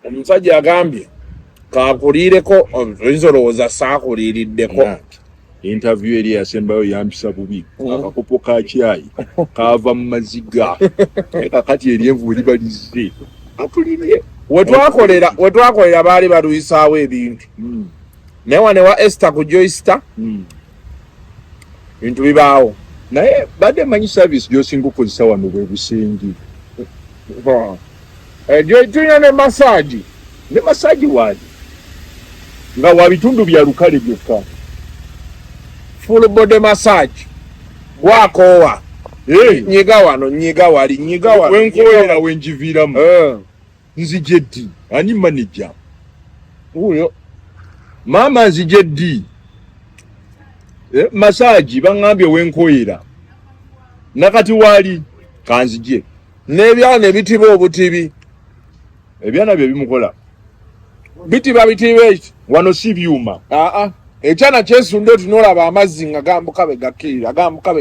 omusajja agambye kakulireko oyinza saakuliiriddeko. Interview eri yasembayo yampisa bubi akakopo ka chai kava mu maziga kati eri envu libalize atulire wetwakolera baali baluyisaawo ebintu naye wane wa Esther ku Joyster bintu bibaawo naye badde manyi service gyosinga okozesa wano bwe busengi tulina ne massage waali nga wa bitundu bya lukale byokka full body massage gwakoowa nyiga wano nyiga wali wenkoera wenjiviiramu nzije ddi ani manager uyo maama nzije ddi massage baŋŋambye wenkoera nakati waali kanzije n'ebyana ebitiba obutibi ebyana bye bimukola bitiba eki wano si byuma ekyana kyesunda otunolaba amazzi nga gambuka be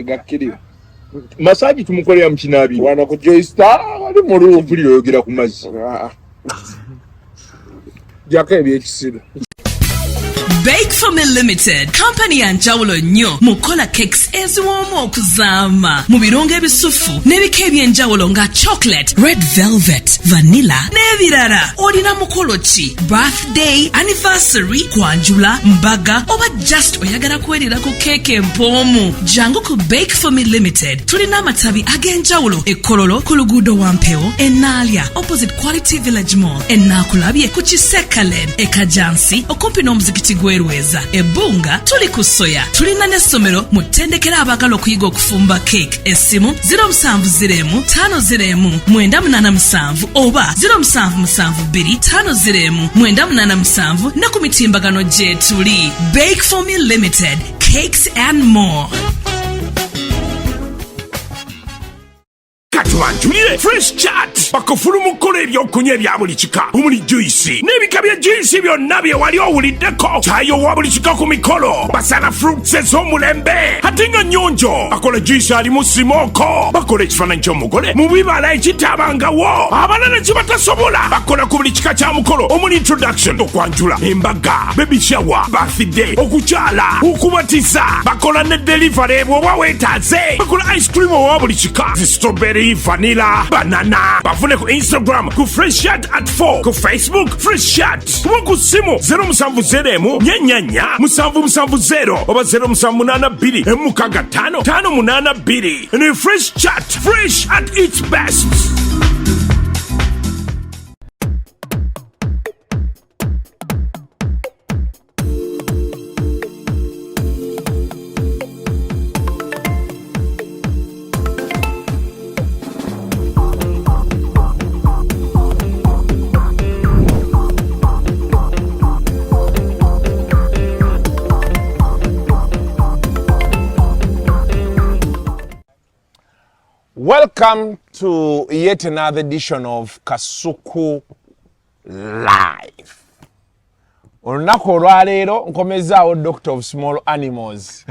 gakkirira massage tumukolera mu kinaabiro wano ku Joyster ali mulungi mpulira oyogera ku mazzi jako ebyekisiru. Bake for Me Limited, company yanjawulo nnyo mukola cakes eziwoomu okuzaama mu birungo ebisufu n'ebika ebyenjawulo nga chocolate, red velvet, vanilla n'ebirala. Olina mukolo ki? Birthday, anniversary, kwanjula, mbaga oba just oyagala kwerira ku keeke empoomu? Jangu ku Bake for Me Limited. Tulina amatabi ag'enjawulo e Kololo ku luguudo Wampewo, e Naalya opposite Quality Village Mall, e Naakulabye ku Kisekalen, e Kajansi okumpi n'omuzikiti Rweza, Ebunga tuli ku Soya. Tulina n'essomero mu ttendekero abaagala okuyiga okufumba cake. Essimu 07050987 oba 0772501987 ne ku mitimbagano gye tuli. Bake for Me Limited, cakes and more. Katuwanjulire Fresh Chat bakufulu mukola ebyokunywa ebya buli kika omuli juice n'ebika bya juice byonna bye wali owuliddeko kyayo wa buli kika ku mikolo basala fruits ez'omulembe ate nga nnyonjo bakola juice alimu simoko bakola ekifaananyi ky'omugole mu bibala ekitabangawo abalala kye batasobola bakola ku buli kika kya mukolo omuli introduction okwanjula embaga baby shower birthday okukyala okubatiza bakola ne delivery bw'oba weetaaze bakola ice cream owa buli kika strawberry vanilla, banana. Bafune ku Instagram ku Fresh Chat at 4, ku Facebook Fresh Chat. Kuba ku simu 0707 nyanya 770 oba 0782 58582. And Fresh Chat, fresh at its best. Welcome to yet another edition of Kasuku Live. Olunaku olwaleero nkomezaawo Doctor of Small Animals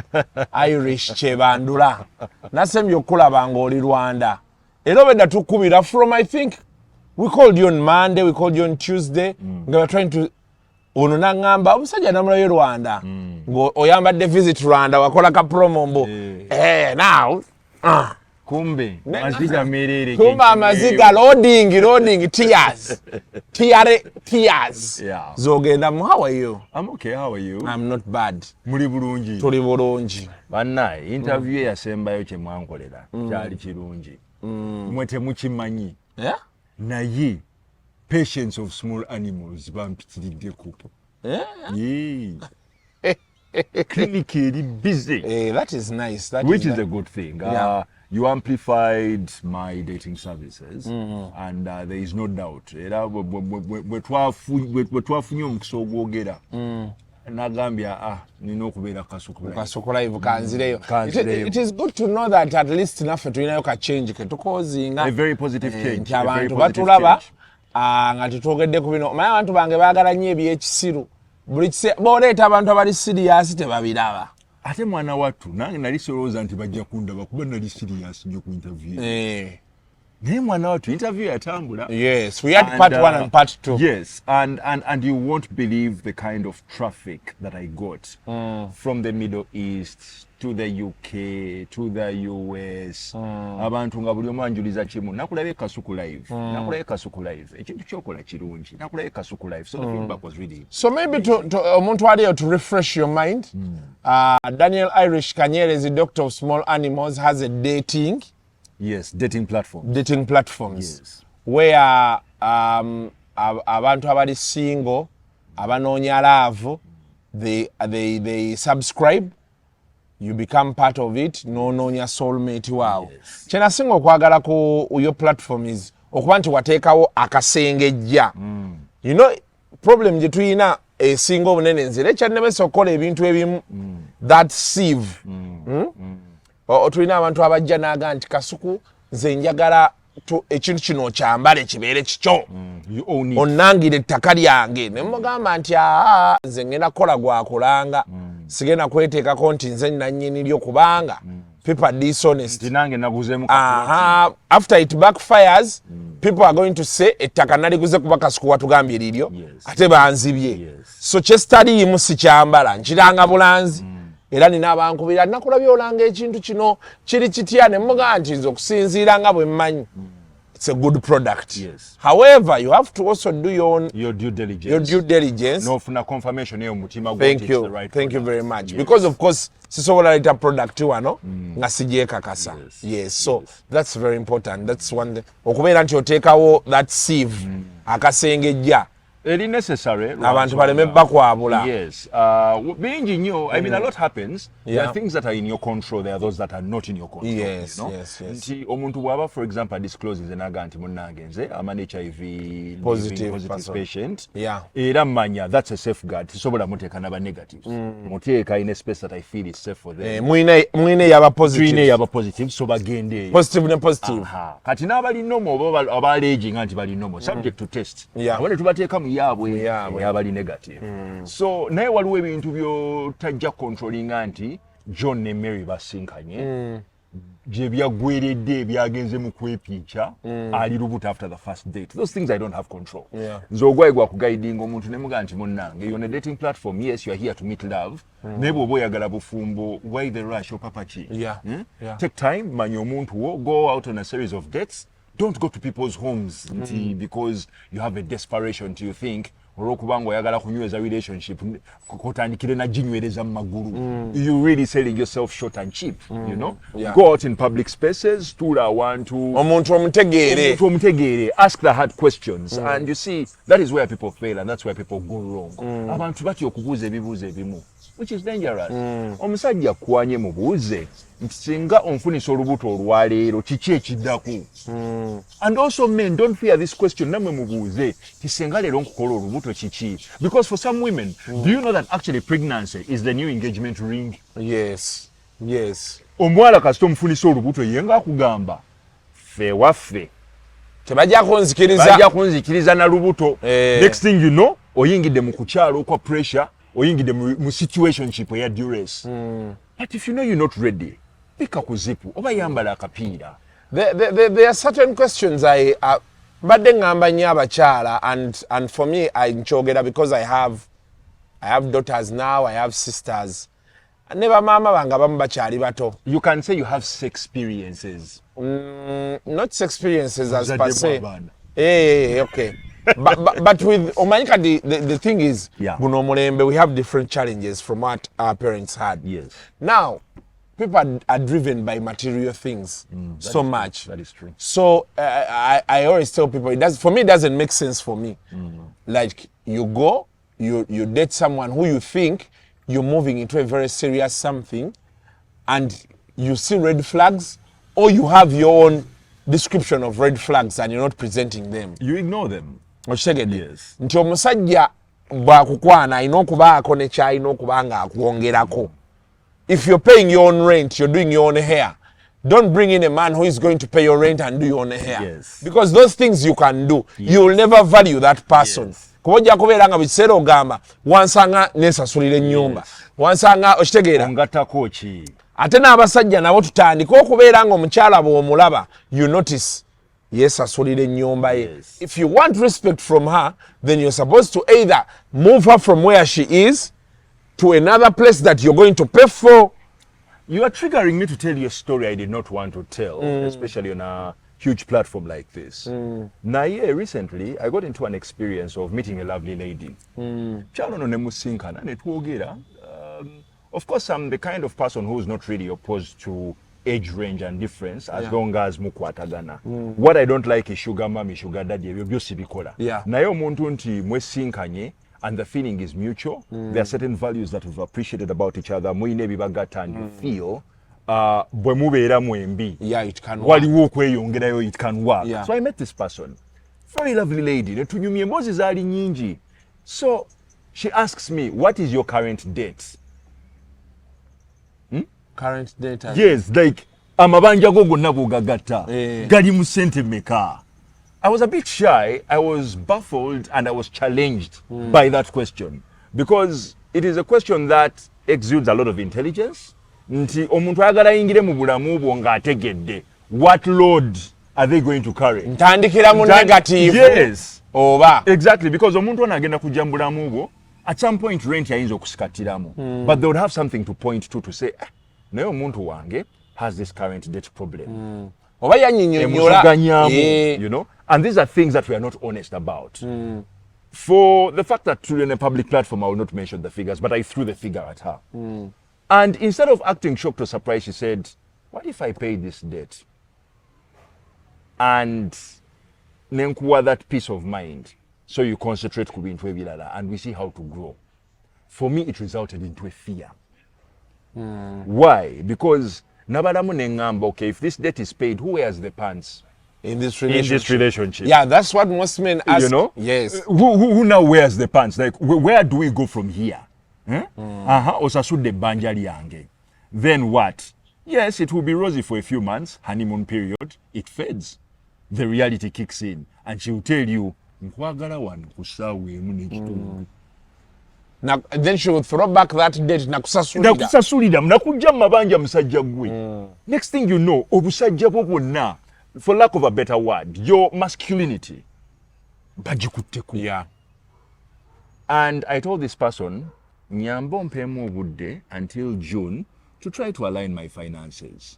Irish Kyebandula nasembye okulaba ng'oli Rwanda era obedda tukubira from I think we called you on Monday, we called you on Tuesday nga we're trying to ono nangamba omusajja namulayo Rwanda ng'oyambadde visit Rwanda wakola ka promo mbo now kumbe maziga merere kumba amaziga loading tears yeah. Zogenda mu how are you? I'm okay, how are you? I'm not bad. Muri bulungi tuli bulungi banna interview yasembayo kye mwankolera kyali kirungi mwete mukimanyi naye patience of small animals bampitiriddeko clinically busy. That is nice. Which is a good thing. You amplified my dating services, and there is no doubt. We're 12 omukisa ogwogera. Nagambia nina okubeera Kasuku Live kanzireyo. It is good to know that at least naffe tulinayo ka change ke tukozinga. A very positive change. Abantu batulaba nga tutogedde ku bino. Maya abantu bange baagala nnyo ebyekisiru. Buli kise boleeta abantu abali serious tebabiraba. Ate mwana watu nange nali solooza nti bajja kundaba kuba nali serious nnyo ku interview. Name one out to interview at Tambula. Yes, we had part 1 and part 2. Yes, and you won't believe the kind of traffic that I got from the Middle East to the UK to the US. Abantu nga buli omanjuliza chimu nakulabe Kasuku live. Nakulabe Kasuku live. Ekintu kyokola kirungi. Nakulabe Kasuku live. So the feedback was really. So maybe to omuntu ali to refresh your mind. Daniel Irish Kanyere is a doctor of small animals, has a dating platforms. Yes. Where abantu abali single abanoonya love, they subscribe, you become part of it, noonya soulmate waawo. Yes. Kyena singa okwagala ku your platform is okuba nti wateekawo akasengejja. You know problem gye tuyina esinga obunene nzire ekyannemesa okukola ebintu ebimu that sieve. Otulina abantu abajja n'aga nti Kasuku nze njagala ekintu kino kyambale kibeere kikyo onnangire ettaka lyange ne mugamba nti nze ngenda kukola gwakulanga sigenda kweteekako nti nze nannyini lyo kubanga people are dishonest. After it backfires, people are going to say ettaka naliguze kuba Kasuku watugambye liryo ate banzibye. So kyestaliimu sikyambala nkiranga bulanzi. Era nina abankubira nakulabye olanga ekintu kino kiri kitya ne mmuga nti nze okusinziira nga bwe mmanyi. It's a good product. Yes. However, you have to also do your due diligence. No, for confirmation here, mutima. Thank you. Right Thank you very much. Yes. Because of course, sisobola leta product wano nga sije kakasa. Yes. So that's very important. That's one thing. Okubeera nti oteekawo that sieve akasengejja. Very necessary. Abantu baleme bakwabula. Yes. Being in you, I mean, a lot happens. There are things that are in your control. There are those that are not in your control. Yes, you know? yes. Nti omuntu waba, for example, discloses enaganti munagenze. I'm an HIV positive patient. Yeah. Era manya, that's a safeguard. Sobola muteka naba negatives. Muteka in a space that I feel is safe for them. Mwine yaba positive. Mwine yaba positive. So bagende. Positive ne positive. Kati nabali nomo abalaging anti bali nomo. Subject to test. Yeah. Wale tubateka mu yabwe abali negative. So naye waliwo ebintu byo tajja controlling anti John ne Mary basinkanye je byagweredde byagenze mu kwepicha ali lubuta after the first date. Those things I don't have control. Nzogwaye gwa kuguiding omuntu ne muga nti munnange you're on a dating platform. Yes, you are here to meet love. Nebo oboyagala bufumbo, why the rush or papachi? Take time, manya omuntu wo, go out on a series of dates. Don't go to people's homes because you have a desperation to think olwokubanga oyagala kunyweza relationship kotandikire na jinywereza mu magulu. You really selling yourself short and cheap, you know. Go out in public spaces, tula awantu omuntu omutegeere, ask the hard questions, and you see that is where people fail and that's where people go wrong. Abantu batyo okubuuza ebibuuzo ebimu, which is dangerous. Omusajja kwanye mubuuze nti singa onfunisa olubuto olwaleero kiki ekiddako. And also men, don't fear this question. Namwe mubuuze ti singa leero nkukola olubuto kiki. Because for some women, do you know that actually pregnancy is the new engagement ring? Yes. Omwala kasita omufunisa olubuto ye nga akugamba ffe waffe tebajja kunzikiriza na lubuto. Next thing you know, oyingidde mu kukyalo kwa pressure, oyingidde mu situationship eya duress. But if you know you're not ready, pika kuzipu oba yambala akapiira. There are certain questions badde ngamba nnyo abakyala, and for me I njogera because I have daughters now, I have sisters. Ne bamaama bange abamu bakyali bato. You can say you have sex experiences. Not experiences as per se. Okay. but with Omanyika, the thing is, Buno Mulembe, we have different challenges from what our parents had. Yes. Now, people are driven by material things so much. That is true. So I always tell people, for me, it doesn't make sense for me. Like, you go, you date someone who you think you're moving into a very serious something, and you see red flags, or you have your own description of red flags and you're not presenting them. You ignore them. Yes. Nti omusajja bwakukwana alina okubaako ne kyalina okuba nga akwongerako. If you're paying your own rent, you're doing your own hair, don't bring in a man who is going to pay your rent and do your own hair. Yes. Because those things you can do, you'll never value that person. Kuba ojja kubeera nga buli kiseera ogamba wansanga nesasulira ennyumba, wansanga okitegeera ongatako ki. Ate n'abasajja nabo tutandika okubeera nga omukyala bw'omulaba, you notice yesasulira ennyumba ye. Yes. If you want respect from her, then you're supposed to either move her from where she is to another place that you're going to pay for. You are triggering me to tell you a story I did not want to tell, especially on a huge platform like this. Now, yeah, recently, I got into an experience of meeting a lovely lady. Of course, I'm the kind of person who's not really opposed to age range and difference as long as mukwatagana. What I don't like is sugar mommy, sugar daddy, Yeah. naye omuntu nti mwesinkanye and the feeling is mutual. There are certain values that we've appreciated about each other. Muine bibagata and you feel bwe mubeera mwembi. Yeah, it can work. Waliwo okweyongerayo, it can work. Yeah. So I met this person. Very lovely lady. Netunyumye embozi zaali nyingi. So she asks me, what is your current date? Current data. Yes, like amabanja go gonna bugagatta. Eh. Gali mu sente meka. I was a bit shy, I was baffled, and I was challenged by that question. Because it is a question that exudes a lot of intelligence. Nti omuntu ayagala yingire mu bulamu bwo ng'ategedde. What load are they going to carry? Ntandikira mu negative. Yes. Oba. Exactly, because omuntu ono agenda kujja mu bulamu bwo, at some point rent yayinza okusikatiramu. But they would have something to point to say, naye omuntu wange has this current debt problem. Oba yanyinyonyola. Emuzaganyamu, you know? And these are things that we are not honest about. For the fact that in a public platform, I will not mention the figures, but I threw the figure at her. And instead of acting shocked or surprised, she said, what if I pay this debt? And nenkuwa that peace of mind, so you concentrate ku bintu ebirala, and we see how to grow. For me, it resulted into a fear. Why? Because nabalamu nengamba, okay, if this debt is paid, who wears the pants? In this In relationship. this relationship. Yeah, that's what most men ask. You know? Yes. Who now wears the pants? Like, where do we go from here? Osasude banja lyange. Then what? Yes, it will be rosy for a few months, honeymoon period. It fades. The reality kicks in. And she will tell you, nkwagala wano kusaweemu n'ekitundu. Now, then she would throw back that date nakusasulira. Nakusasulira, nakujja mu mabanja musajja gwe. Next thing you know, obusajja bwo bwonna, for lack of a better word, your masculinity, bagikutteko. Yeah. And I told this person, nyambo mpemu obudde until June to try to align my finances.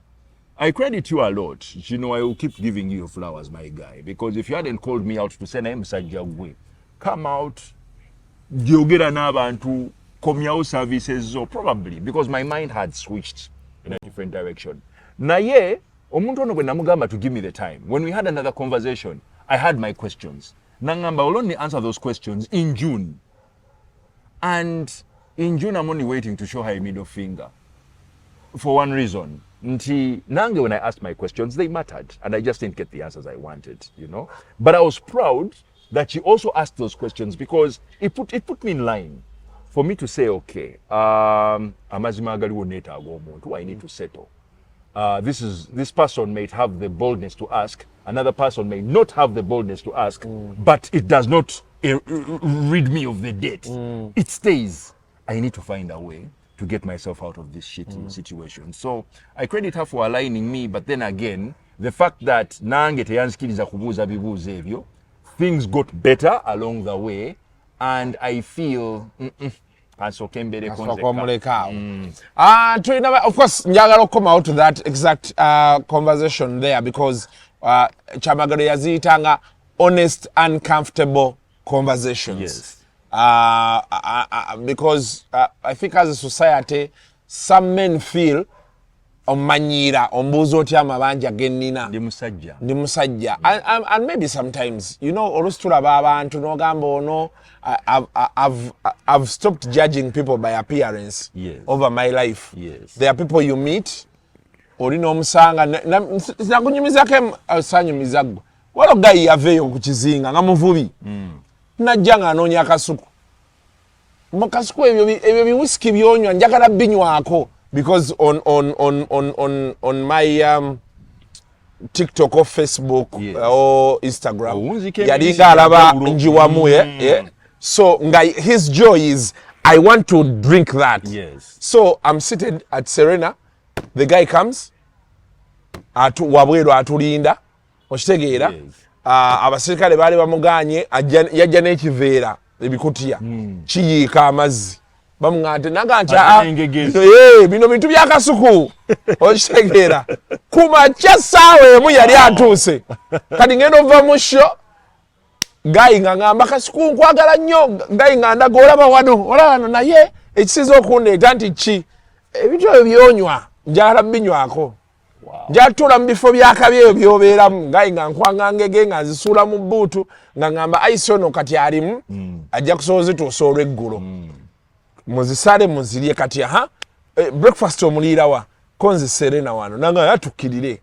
I credit you a lot. You know, I will keep giving you flowers, my guy, because if you hadn't called me out to say, naye musajja gwe, come out, gyogera n'abantu, komyawo services zo, probably, because my mind had switched in a different direction. Naye, omuntu ono bwe namugamba to give me the time. When we had another conversation, I had my questions. Nangamba will only answer those questions in June. And in June, I'm only waiting to show her a middle finger. For one reason. Nti, nange, when I asked my questions, they mattered. And I just didn't get the answers I wanted, you know. But I was proud that she also asked those questions because it put me in line for me to say, okay, amazima galiwo neetaaga omuntu, I need to settle. This person may have the boldness to ask, another person may not have the boldness to ask, but it does not rid me of the debt. It stays. I need to find a way to get myself out of this shitty situation. So I credit her for aligning me, but then again, the fact that nange teyanzikiriza kubuuza bibuuzo ebyo, things got better along the way, and I feel of course, njagala okukoma out to that exact conversation there because Kyabagalo yaziyitanga honest, uncomfortable conversations. Yes. Because I think as a society, some men feel omanyira ombuuza otya amabanja gennina ndi musajja and maybe sometimes, you know, oluusi tulaba abantu n'ogamba ono I've stopped judging people by appearance. Yes. Over my life. Yes. There are people you meet oli n'omusanga nakunyumizako sanyumiza ggwe waliwo gayi yaveeyo ku kizinga nga muvubi najja ng'anoonya akasuku mu kasuku ebyo biwisiki byonywa njagala binywako because on my TikTok or Facebook, yes, or Instagram yalinga alaba njiwamu yeah. So his joy is I want to drink that. Yes. So I'm seated at Serena, the guy comes wabweru atulinda okitegeera abaserikale baali bamuganye yajja n'ekiveera ebikutiya kiyiika amazzi bamuŋŋante naga bino bintu bya kasuku okitegeera kumakya ssaawa emu yali atuuse kati ngenda ova mu sho gayi nga ŋŋamba kasuku nkwagala nnyo gayi nga ndaga olaba wano naye ekisinza okundeeta nti ki ebintu ebyo byonywa njagala binywako njatula mu bifo byakabi ebyo byobeeramu ngayi nga nkwangangege nga nzisuula mu bbuutu nga ŋŋamba ayisi ono kati alimu ajja kusobola zituusa olw'eggulo muzisale muzirye kati breakfast omuliirawa ko nze Serena wano nanga yatukkirire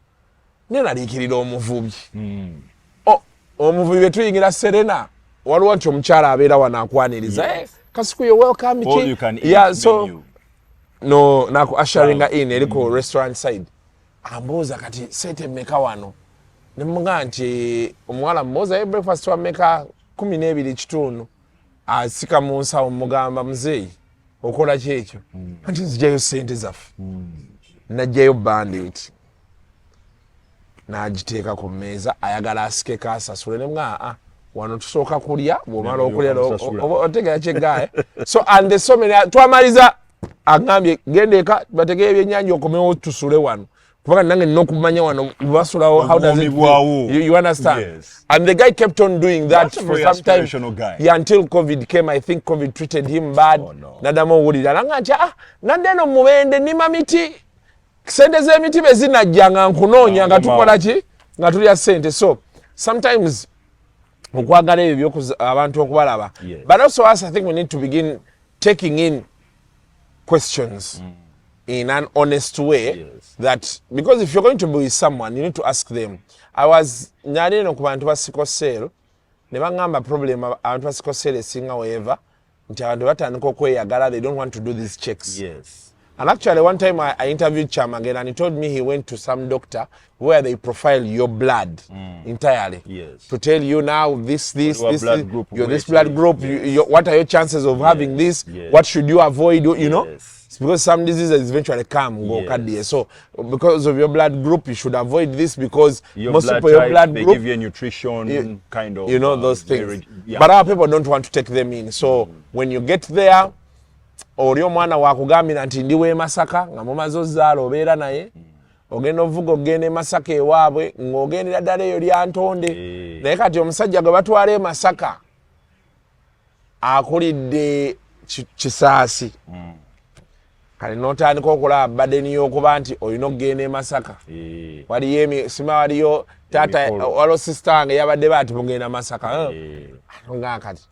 nenaliikirira omuvubi omuvubi bwe tuyingira Serena waliwo nti omukyala abeera wano akwaniriza kasuku yo welcome naku assuringa in eriko restaurant side ambuuza kati sente mmeka wano nemuga nti omuwala mmuuza breakfast wa mmeka 12 asika mu nsawo mugamba muzeeyi okola ki ekyo anti nzigyayo sente zaffe najjayo bandit n'agiteeka ku mmeeza ayagala asikeko asasule nemuga wano tusooka kulya bw'omala okulya otegera kyeggaye so many twamaliza agambye genda eka bategeye ebyennyanja okomewo tusule wano kubanga nange nina okumanya wano basulawo how does it you understand yes. And the guy kept on doing that for some time until COVID came. I think COVID treated him bad. Nadamo owulira nanga nti nadde no mubende nima miti sente z'emiti bezinajja nga nkunoonya nga tukola ki nga tulya sente so sometimes okwagala ebyo abantu okubalaba but also us I think we need to begin taking in questions in an honest way that because if you're going to be with someone you need to ask them. I was nyalino ku bantu ba sikosel ne bangamba problem abantu ba sikosel esinga wherever nti abantu batandika okweyagala they don't want to do these checks. And actually one time I interviewed Cham again and he told me he went to some doctor where they profile your blood entirely to tell you now this group, you're this blood group, what are your chances of having this, what should you avoid, you know. It's because some diseases eventually come go cardiac. So because of your blood group you should avoid this because most people your blood group they give you a nutrition kind of those things but our people don't want to take them in. So when you get there oli omwana wakugambira nti ndi we Masaka nga mumaze ozzaala obeera naye ogenda ovuga ogenda Masaka ewaabwe ng'ogendera ddala eyo lya Ntonde naye kati omusajja gwe batwala e Masaka akulidde Kisaasi kale n'otandika okulaba badeni y'okuba nti olina okugenda e Masaka waliyo sima waliyo taata waliwo sisita wange yabadde baati mugenda Masaka nga kati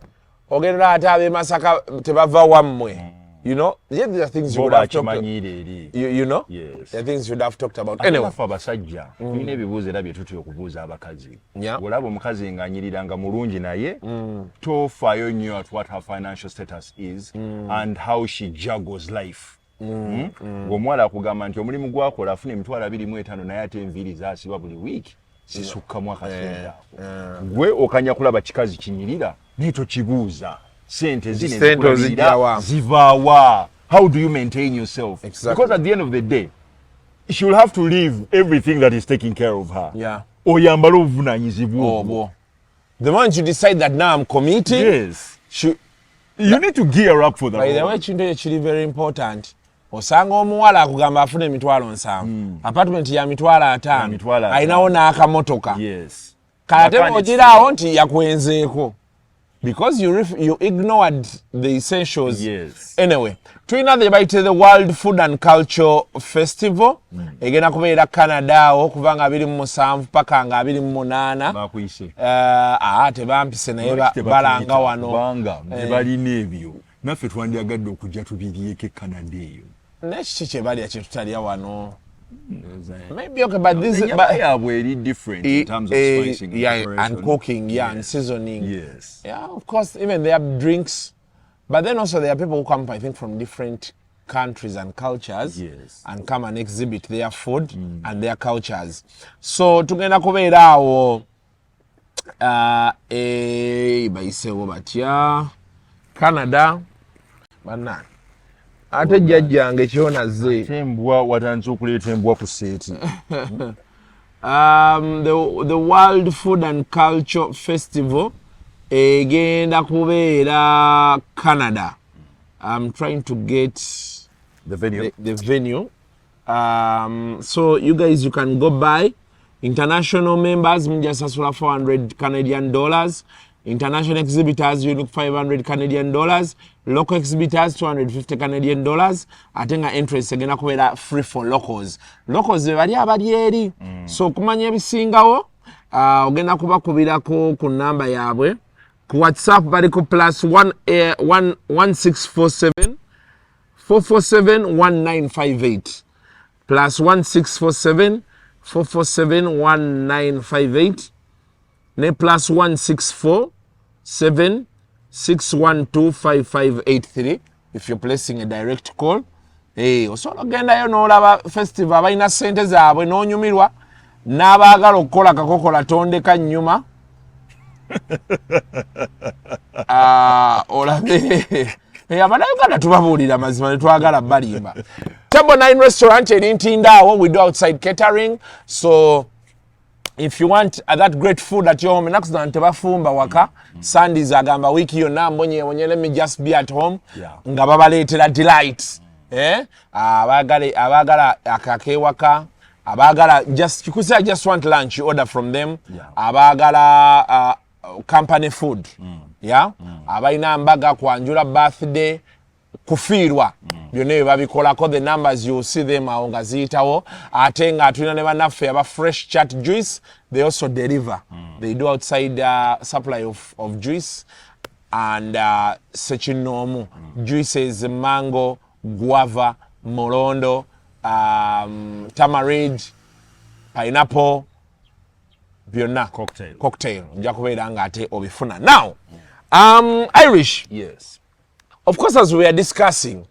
ogenda ate ab'e Masaka tebava wammwe. You know, these are things you would have talked about. You know? Yes. The things you would have talked about. Anyway. For abasajja, tulina ebibuuzo era bye tutya okubuuza abakazi. Olaba omukazi ng'anyiriranga mulungi naye, tofaayo nnyo at what her financial status is and how she juggles life. Ng'omuwala akugamba nti omulimu gwakola afuna emitwalo 25 naye ate enviiri zaasibwa buli wiiki zisukkamu akasente ako. Gwe okanya kulaba kikazi kinyirira naye tokibuuza. Sente zine zivaawa. How do you maintain yourself? Exactly. Because at the end of the day, she will have to leave everything that is taking care of her. Oyambala obuvunanyizibwa. The moment you decide that now I'm committing, you need to gear up for that. By the way, kintu ekiri very important. Osanga omuwala akugamba afune emitwalo 7. Apartment ya mitwalo 5. Ayinawo n'akamotoka. Kate ogiraawo nti yakwenzeeko. Because you ignored the essentials. Anyway, tulina the World Food and Culture Festival. Egenda kubeera Canada okuva nga 27 paka nga 28. Bakuyise. Tebampise naye balanga wano. Banga balina ebyo. Naffe twandyagadde okujja tubiryeko Canada eyo. Nekiki kye balya kye tutalya wano. Maybe okay, but this is very different in terms of spicing and cooking, and seasoning. Of course, even they have drinks, but then also there are people who come, I think, from different countries and cultures, and come and exhibit their food and their cultures. So tugenda kubeera awo bayisewo batya Canada bana ate jjajjange kyonaze embwa watandise okuleeta embwa ku seeti the World Food and Culture Festival egenda kubeera Canada. I'm trying to get the venue. The venue. So you guys, you can go by. International members, mjasasula 400 Canadian dollars. International exhibitors, you look 500 Canadian dollars. Local exhibitors, 250 Canadian dollars. Atenga interest agenda kubeera free for locals. Locals bali abali eri. So kumanya ebisingawo, ogenda kubakubirako ku namba yaabwe. Ku WhatsApp bali ku +1647 447 1958 +1647 447 1958 ne +164 7 612 5583 if you're placing a direct call. Osobola ogendayo n'olaba festival abalina ssente zaabwe n'onyumirwa n'abaagala okukola kakokola tondeka nnyuma. Olabe abannayuganda tubabuulira mazima ne twagala balimba. Table 9 restaurant eri Ntindaawo, we do outside catering, so if you want that great food at your home, enaku zino tebafumba waka. Sundays agamba wiki yonna mbonye let me just be at home nga babaleetera delight. Abagala akakewaka, abagala just you could say I just want lunch, you order from them. Abagala company food. Abalina mbaga kwanjula birthday kufiirwa byonna bye babikolako. The numbers you see them awo nga ziyitawo. Ate nga tulina ne bannaffe aba fresh chat juice, they also deliver. They do outside supply of juice and sechinoomu juices, mango, guava, morondo, tamarind, pineapple, byonna cocktail nja kubeera nga ate obifuna. Now Irish, Yes. of course, as we are discussing,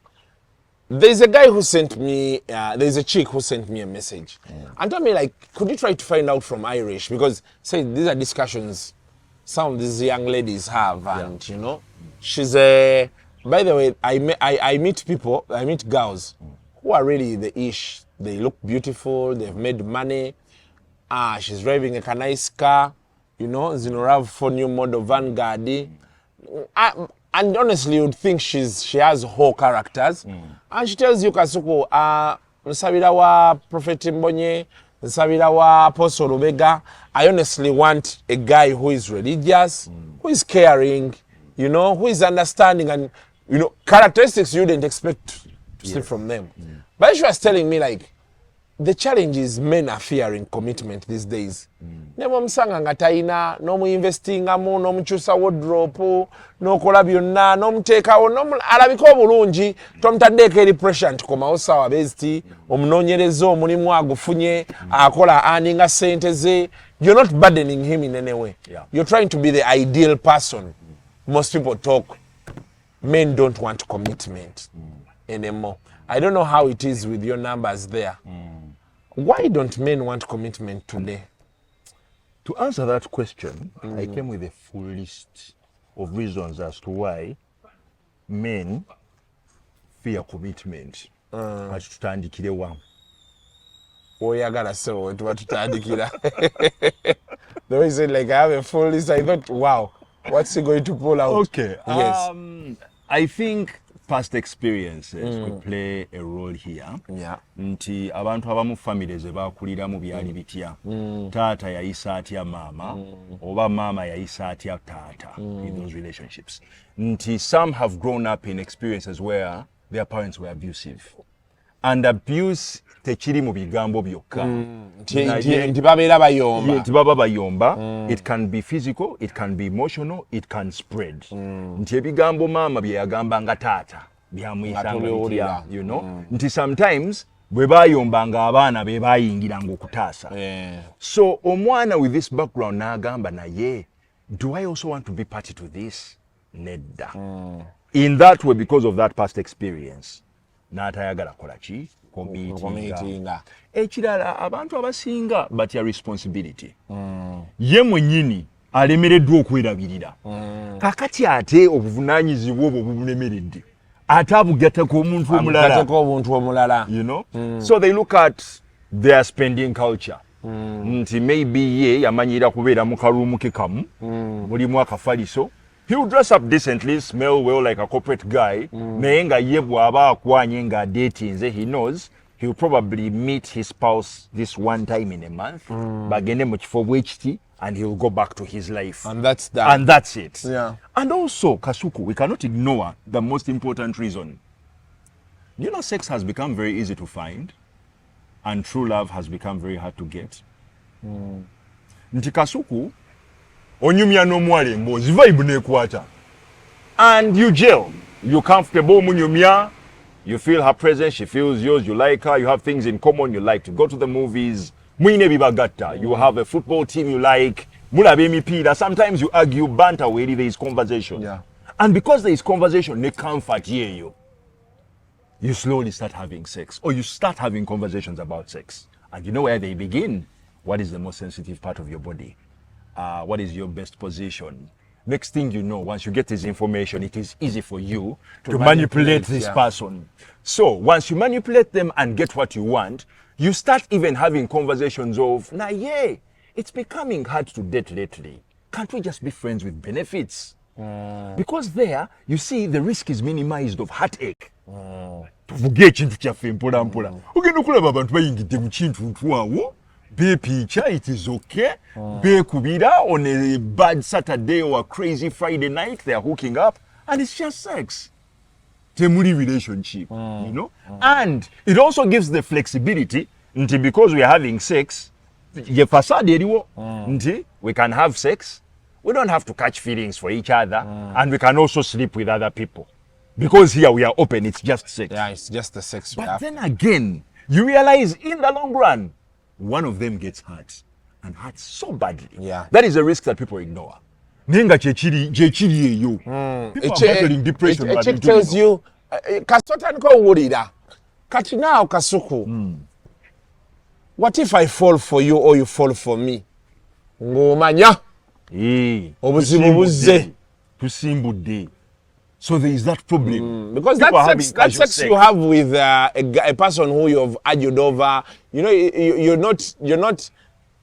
there's a guy who sent me, there's a chick who sent me a message and told me, like, could you try to find out from Irish? Because, say, these are discussions some of these young ladies have, and, you know, she's a, by the way, I meet people, I meet girls who are really the ish. They look beautiful, they've made money. She's driving a nice car, you know, Zinorav 4 new model Vanguard. And honestly, you'd think she has whole characters. And she tells you, Kasuku, nsabira wa Prophet Mbonye, nsabira wa Apostle Rubega. I honestly want a guy who is religious, who is caring, you know, who is understanding, and, you know, characteristics you didn't expect to see from them. But she was telling me, like, the challenge is men are fearing commitment these days. Nebo msanga nga talina n'omuyinvestingamu n'omukyusa wardrobe n'okola byonna n'omuteekawo alabika obulungi tomutaddeeko eri pressure nti komawo sawa beziti omunoonyereza omulimu agufunye akola aninga sente ze. You're not burdening him in any way. You're trying to be the ideal person. Most people talk. Men don't want commitment anymore. I don't know how it is with your numbers there. Why don't men want commitment today? To answer that question, I came with a full list of reasons as to why men fear commitment. Tutandikire wamu. Oyagala so tuba tutandikira. The way he said, like, I have a full list, I thought, wow, what's he going to pull out? Okay. Yes. I think past experiences could play a role here. Nti abantu abamu families bakuliramu byali bitya. Tata yayisa atya mama, oba mama yayisa atya tata in those relationships. Nti some have grown up in experiences where their parents were abusive. And abuse tekiri mu bigambo byokka. Nti babeera bayomba. Nti baba bayomba. It can be physical, it can be emotional, it can spread. Nti ebigambo mama bye yagamba nga taata byamuyisanga, you know. Nti sometimes bwe bayombanga abaana be bayingiranga okutaasa. So omwana with this background n'agamba naye, do I also want to be party to this? Nedda. In that way, because of that past experience, n'atayagala kola ki? Committinga. Ekirala abantu abasinga batya responsibility. Ye mwennyini alemereddwa okwerabirira. Kakati ate obuvunaanyizibwa obwo bubulemeredde. Ate abugattako omuntu omulala. You know? So they look at their spending culture. nti maybe ye yamanyira kubeera mu karuumu ke kamu mulimu akafaliso. He will dress up decently, smell well like a corporate guy. Naye nga ye bw'aba akwanye nga datinze, he knows he'll probably meet his spouse this one time in a month. Bagende mu kifo bwekiti, and he'll go back to his life. And that's that. And that's it. Yeah. And also, Kasuku, we cannot ignore the most important reason. You know, sex has become very easy to find, and true love has become very hard to get. Nti Kasuku, onyumya n'omuwala emboozi vibe n'ekwata. And you gel. You're comfortable munyumya. You feel her presence, she feels yours, you like her, you have things in common, you like to go to the movies. Mwine bibagatta. You have a football team you like. Mulabe mipira. Sometimes you argue, banter, where there is conversation. Yeah. And because there is conversation, they comfort you. You slowly start having sex, or you start having conversations about sex. And you know where they begin? What is the most sensitive part of your body? What is your best position? Next thing you know, once you get this information, it is easy for you to manipulate this person. So once you manipulate them and get what you want, you start even having conversations of, nah, yeah, it's becoming hard to date lately. Can't we just be friends with benefits? Because there, you see, the risk is minimized of heartache. Tuvuge ekintu kyaffe mpola mpola. Ogenda okulaba abantu bayingidde mu kintu ntwawo. Beepicha, it is okay. Beekubira on a bad Saturday or a crazy Friday night, they are hooking up, and it's just sex. Temuri relationship, you know? And it also gives the flexibility, nti because we are having sex, ye facade eriwo, nti we can have sex, we don't have to catch feelings for each other, and we can also sleep with other people. Because here we are open, it's just sex. Yeah, it's just the sex. But then again, you realize in the long run, one of them gets hurt, and hurt so badly. Yeah. That is a risk that people ignore. Nenga chechiri eyo. People are battling depression. It tells you, kasota niko uwulira. Kati now Kasuku, what if I fall for you or you fall for me? Ngomanya. Obuzibu buzze. Tusimbudde. So there is that problem. Because that sex you have with a person who you've argued over, you know, you're not,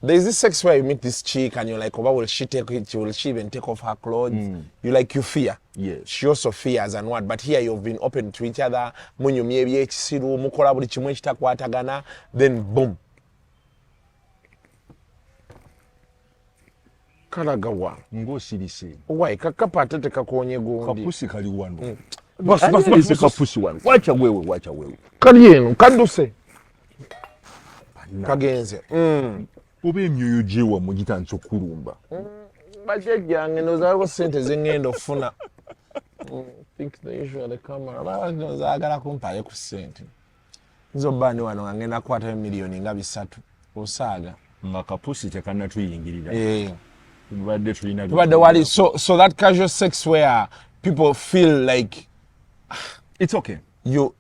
there's this sex where you meet this chick and you're like, oh, will she even take off her clothes? You fear. Yes. She also fears and what. But here you've been open to each other, then boom. Kalagawa. Ngosirise. Why? Kakapa tete kakonye gundi. Kapusi kali wano. Basi kapusi wano. Wacha wewe. Kali yenu, kanduse. Kagenze. Obe emyoyo gyewa mugita nsokulumba. Bajjajjange nozaalako ssente zengenda ofuna. Think the issue of the camera. Nozagala kumpayo ku ssente. Nzo bandi wano nga ngenda kukwata miliyoni nga 3. Osaaga. Nga kapusi tekanatuyingirira. So that casual sex where people feel like it's okay.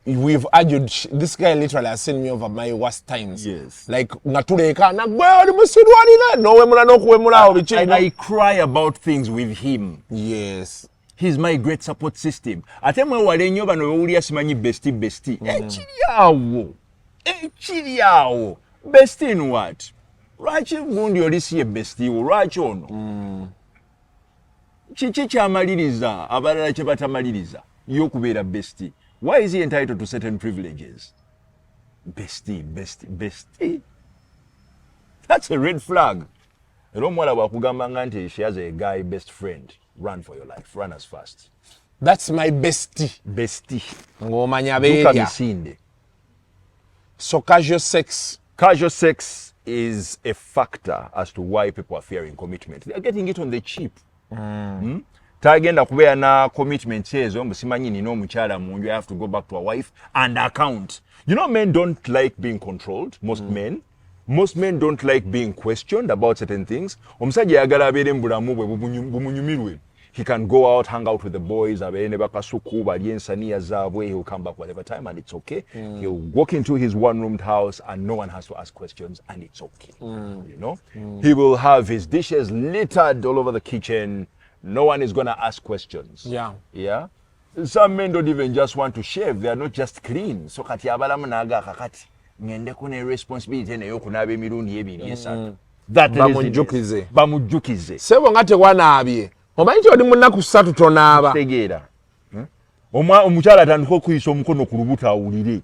We've argued. This guy literally has sent me over my worst times. Yes. Like natuleka na gwe musidwalira no wemula no kuwemula obichino. I cry about things with him. Yes. He's my great support system. Ate mwe wale nnyo bano bewulira simanyi bestie. Ekiri awo. Bestie in what? Lwaki gundi olisi ye bestie wo lwaki ono? Kiki kyamaliriza abalala kye batamaliriza y'okubeera bestie? Why is he entitled to certain privileges? Bestie. That's a red flag. Era omuwala bwakugambanga nti she has a guy best friend, run for your life, run as fast. That's my bestie. Ngomanya beerya. So casual sex is a factor as to why people are fearing commitment. They are getting it on the cheap. Tagenda kubeera na commitment ezo musimanyi nina omukyala munju, I have to go back to a wife and account. You know, men don't like being controlled. Most men don't like being questioned about certain things. Omusajja yagala abeere mu bulamu bwe bumunyumirwe. He can go out, hang out with the boys, abeere ne bakasuku balye ensaniya zaabwe, he'll come back whatever time and it's okay. He'll walk into his one-roomed house and no one has to ask questions and it's okay. You know? He will have his dishes littered all over the kitchen. No one is going to ask questions. Yeah? Some men don't even just want to shave. They are not just clean. So kati abalamu naga kakati. ngendeko ne responsibility neyo kunaaba emirundi ebiri esatu bamujjukize sebo nga tekwanaabye omanyi nti oli munaku 3 tonaaba tegeera omukyala atandika okuyisa omukono ku lubuto awulire.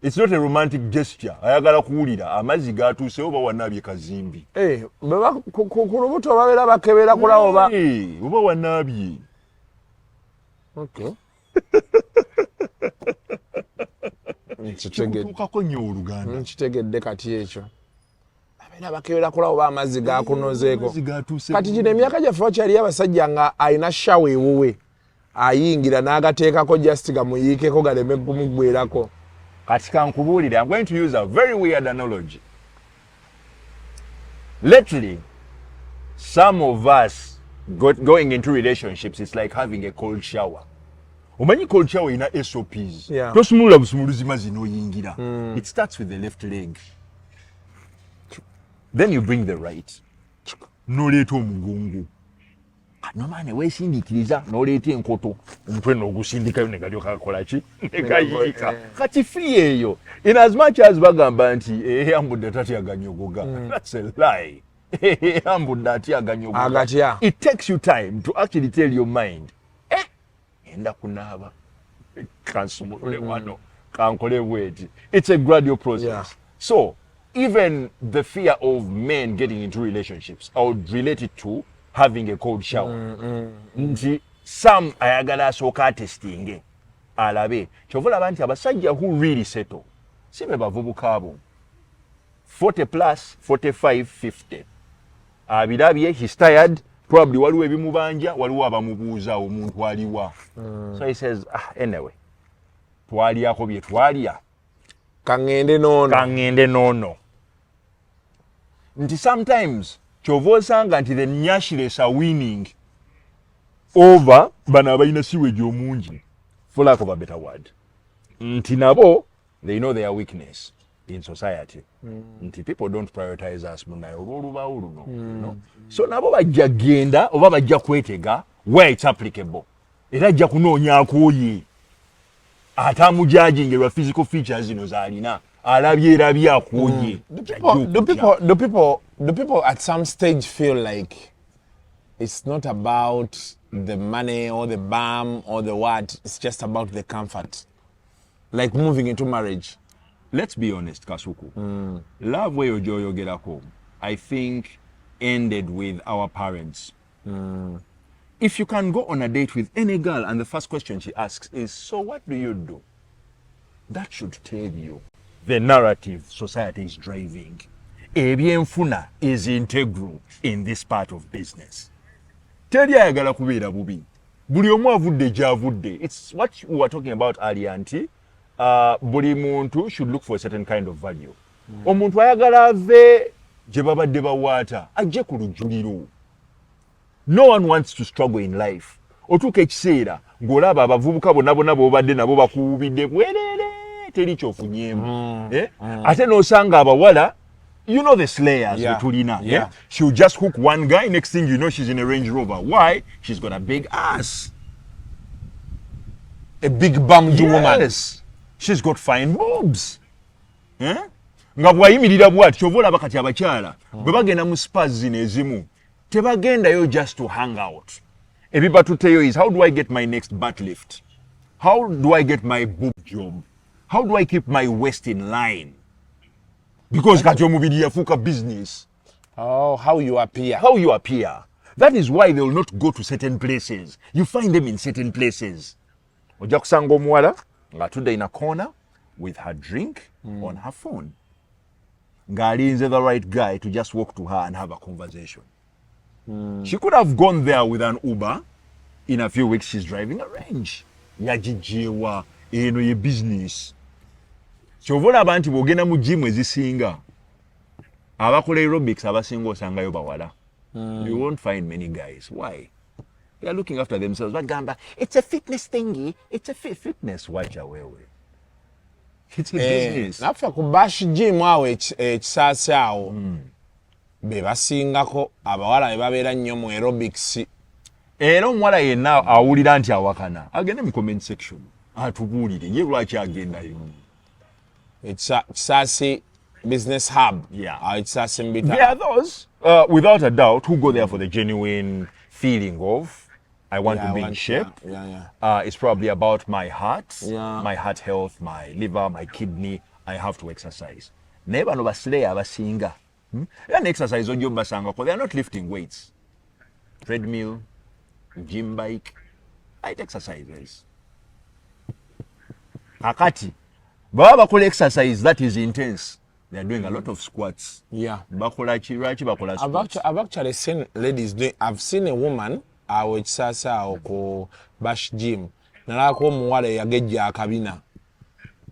It's not a romantic gesture. Ayagala kuwulira amazzi gatuusewo oba wanaabye kazimbi. Ku lubuto babeera bakebera kulawo oba wanaabye. Okay. Kikutuukako nnyo Oluganda. Nkitegedde kati ekyo. Babeera bakebera kulawo ba amazzi gakunozeeko. Kati gino emyaka gyaffe wakyaliyo abasajja nga alina shawa ewuwe. Ayingira n'agateekako just gamuyiikeko galeme kumugwerako. Kati kankubuulire, I'm going to use a very weird analogy. Lately, some of us going into relationships, it's like having a cold shower. Omanyi cold shower ina SOPs. Yeah. Tosumulula busumuluzi mazzi n'oyingira. It starts with the left leg. Then you bring the right. N'oleeta omugongo. Nomane weesindikiriza n'oleeta enkoto. Omutwe n'ogusindikayo ne galyoka kakola ki? Ne gayiika. Kati free eyo. In as much as bagamba nti ambudde tatyaganya ogoga. That's a lie. Ambudde atyaganya ogoga. It takes you time to actually tell your mind. Enda kunaaba. Kansumulule wano. Kankole bweti. It's a gradual process. Yeah. So, even the fear of men getting into relationships, I would relate it to having a cold shower. Nti some ayagala asooka testing alabe. Kyovula banti abasajja who really settle. Sibe bavubuka abo. 40 plus, 45, 50. Abirabye, he's tired. Probably waliwo ebimubanja, waliwo abamubuuza omuntu aliwa. So he says, anyway, twalyako bye twalya. Kangende nono. Nti sometimes, kyova osanga nti the nyashires are winning over bano abalina sewage omungi, for lack of a better word. Nti nabo, they know their weakness in society. Nti people don't prioritize us munayo olw'olubaawo luno. You know? So nabo bajja genda oba bajja kwetega where it's applicable. Era ajja kunoonyaako ye. Atamujajingerwa physical features zino zalina. Alabye akoye. Do people at some stage feel like it's not about the money or the bam or the what, it's just about the comfort? Like moving into marriage. Let's be honest, Kasuku. Love where you get home, I think, ended with our parents. If you can go on a date with any girl and the first question she asks is, so what do you do? That should tell you the narrative society is driving. Ebyenfuna is integral in this part of business. Teri ayagala kubeera bubi. Buli omu avudde gy'avudde. It's what we were talking about earlier, auntie. Buli muntu should look for a certain kind of value. Omuntu ayagala ave gye babadde bawaata ajje ku lujjuliro. No one wants to struggle in life. Otuuka ekiseera ng'olaba abavubuka bonna b'obadde nabo bakuubidde bwerere teri kyofunyeemu. Ate n'osanga abawala, you know the slayers betulina. Yeah. She'll just hook one guy, next thing you know she's in a Range Rover. Why? She's got a big ass. A big bummed woman. Yes. She's got fine boobs. Nga bwayimirira bwati kyova olaba kati abakyala bwe bagenda mu spas zino ezimu tebagendayo just to hang out. Ebibatuteyo is, how do I get my next butt lift? How do I get my boob job? How do I keep my waist in line? Because kati omubiri yafuuka business. Oh, how you appear. How you appear. That is why they will not go to certain places. You find them in certain places. Ojja kusanga omuwala ng'atudde in a corner with her drink on her phone. Ng'alinze the right guy to just walk to her and have a conversation. She could have gone there with an Uber. In a few weeks, she's driving a Range. Yajijewa, eno ye business. Kyova olaba nti bw'ogenda mu gym ezisinga, abakola aerobics abasinga osangayo bawala. You won't find many guys. Why? They are looking after themselves. Bagamba, it's a fitness thingy. It's a fitness. Watch away. It's a business. Nafa ku bash gym awo ekisaasi awo be basingako abawala be babeera nnyo mu aerobics. Era omuwala yenna awulira nti awakana agende mu comment section atubuulire ye lwaki agendayo. It's Kisasi business hub. Yeah. It's Mbita. There are those, without a doubt, who go there for the genuine feeling of, I want to be in shape. It's probably about my heart, my heart health, my liver, my kidney. I have to exercise. Never know abasinga. And exercise on your basanga, they are not lifting weights. Treadmill, gym bike, light exercises. Akati, baba kule exercise that is intense. They are doing a lot of squats. Yeah. I've actually seen ladies doing. I've seen a woman which sasa oko bash gym. Nalako muwale yageja akabina.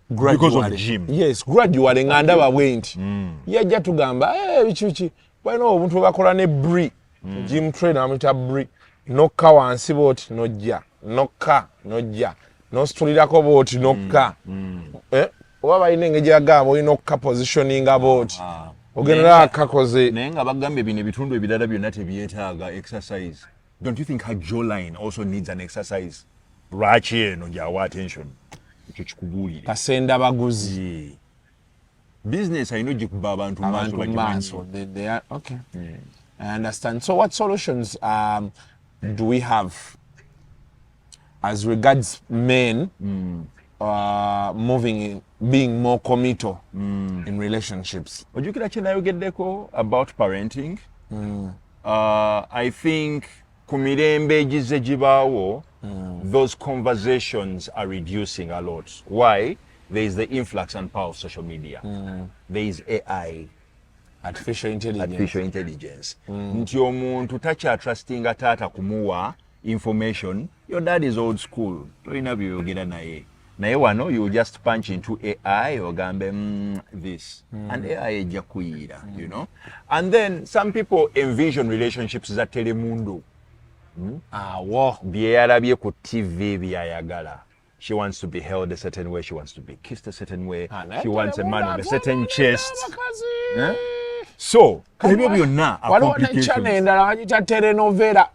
Because of the gym. Yes, gradually nganda bawenti. Yajja tugamba bichi. Bwana obuntu bakola ne bri. Gym trainer amita bri. Nokka wansi boti nojja. Nokka nojja. Nostulirako boti nokka. Oba inenge jagamba inokka positioning about. Ogenera kakoze. Nenga bagambe bine bitundu ebirala byonna tebyetaaga exercise. Don't you think her jawline also needs an exercise? Lwaki eno jawa attention. Ekyo kikubulire. Kasenda baguzi. Business ayino gikuba abantu maaso. They are okay. I understand. So what solutions do we have as regards men moving in, being more committal in relationships? Ojukira kyenayogeddeko about parenting. I think kumirembe egize gibaawo, those conversations are reducing a lot. Why? There is the influx and power of social media. There is AI. Artificial intelligence. Nti omuntu takyatrustinga taata kumuwa information. Your dad is old school. Toyina byogera naye. Naye wano you just punch into AI ogambe this. And AI ejja kuyira, you know. And then some people envision relationships za telemundo. Byeyalabye ku TV byayagala. She wants to be held a certain way. She wants to be kissed a certain way. She wants a man with a certain chest. So, ebyo byonna a complication. Endala bagita telenovela.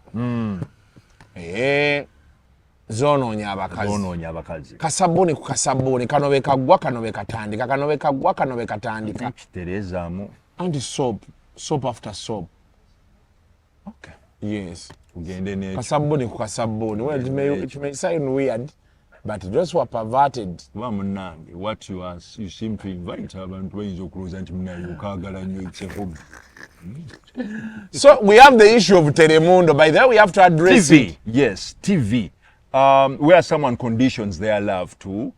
Zonoonya abakazi. Kasabuni ku kasabuni, kano bekagwa kano bekatandika, kano bekagwa kano bekatandika. Kitereezaamu. And soap after soap. Okay. Yes. Ugende ne kasabuni ku kasabuni. Well, it may sound weird, but those who are perverted. Wa munange, what you seem to invite abantu bayinza okuloza nti munaye okaagala nnyo it's a hobby. So we have the issue of Telemundo. By the way, we have to address TV. it. Yes, TV. Where someone conditions their love to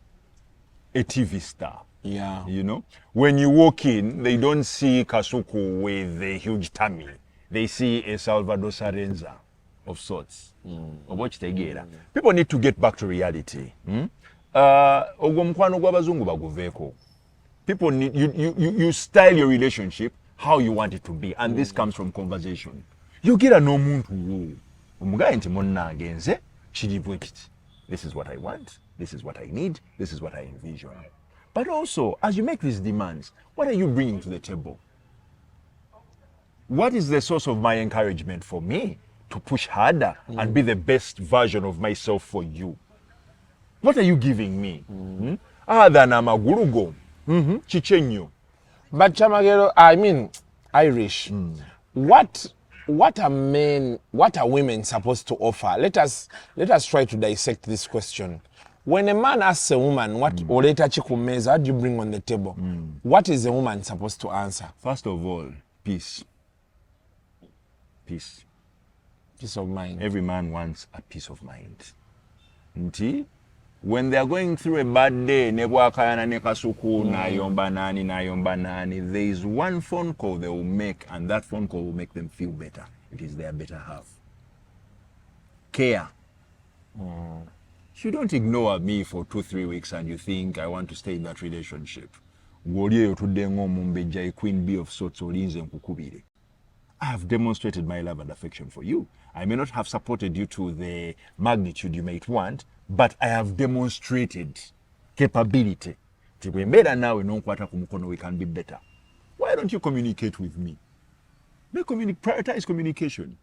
a TV star. Yeah. You know, when you walk in, they don't see Kasuku with a huge tummy. They see a Salvador Sarenza of sorts. People need to get back to reality. Ogwo mukwano gw'abazungu baguveeko. People need you style your relationship how you want it to be, and this comes from conversation. Yogira n'omuntu omugaye nti munnange nze kiri bwe kiti. This is what I want. This is what I need. This is what I envision. But also, as you make these demands, what are you bringing to the table? What is the source of my encouragement for me to push harder and be the best version of myself for you? What are you giving me? Other than amaguru chichenyo. But Chamagero, I mean, Irish. What are women supposed to offer? Let us try to dissect this question. When a man asks a woman what oleta chikumeza, what do you bring on the table? What is a woman supposed to answer? First of all, peace. Peace. Peace of mind. Every man wants a peace of mind. Nti, when they are going through a bad day, nebwakayana ne kasuku nayomba nani, there is one phone call they will make, and that phone call will make them feel better. It is their better half. Care. You don't ignore me for 2-3 weeks and you think I want to stay in that relationship. Queen bee of sorts. I have demonstrated my love and affection for you. I may not have supported you to the magnitude you might want, but I have demonstrated capability. We can be better. Why don't you communicate with me? Prioritize communication.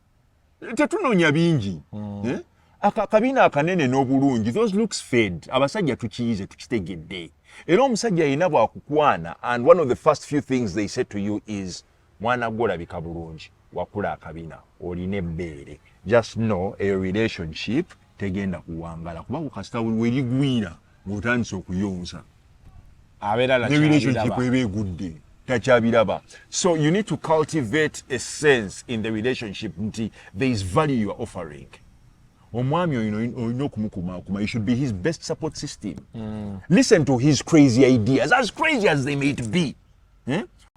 akabina akanene n'obulungi, those looks fade. Abasajja tukiyize tukitegedde. Era omusajja yina bwakukwana, and one of the first few things they said to you is mwana gwo olabika bulungi wakula akabina olina ebbeere. Just know a relationship tegenda kuwangala kuba kukasita weligwira ng'otandise okuyonsa the relationship eba egudde takyabiraba. So you need to cultivate a sense in the relationship nti there is value you are offering. Omwami olina okumukumakuma, you should be his best support system. Listen to his crazy ideas, as crazy as they may be.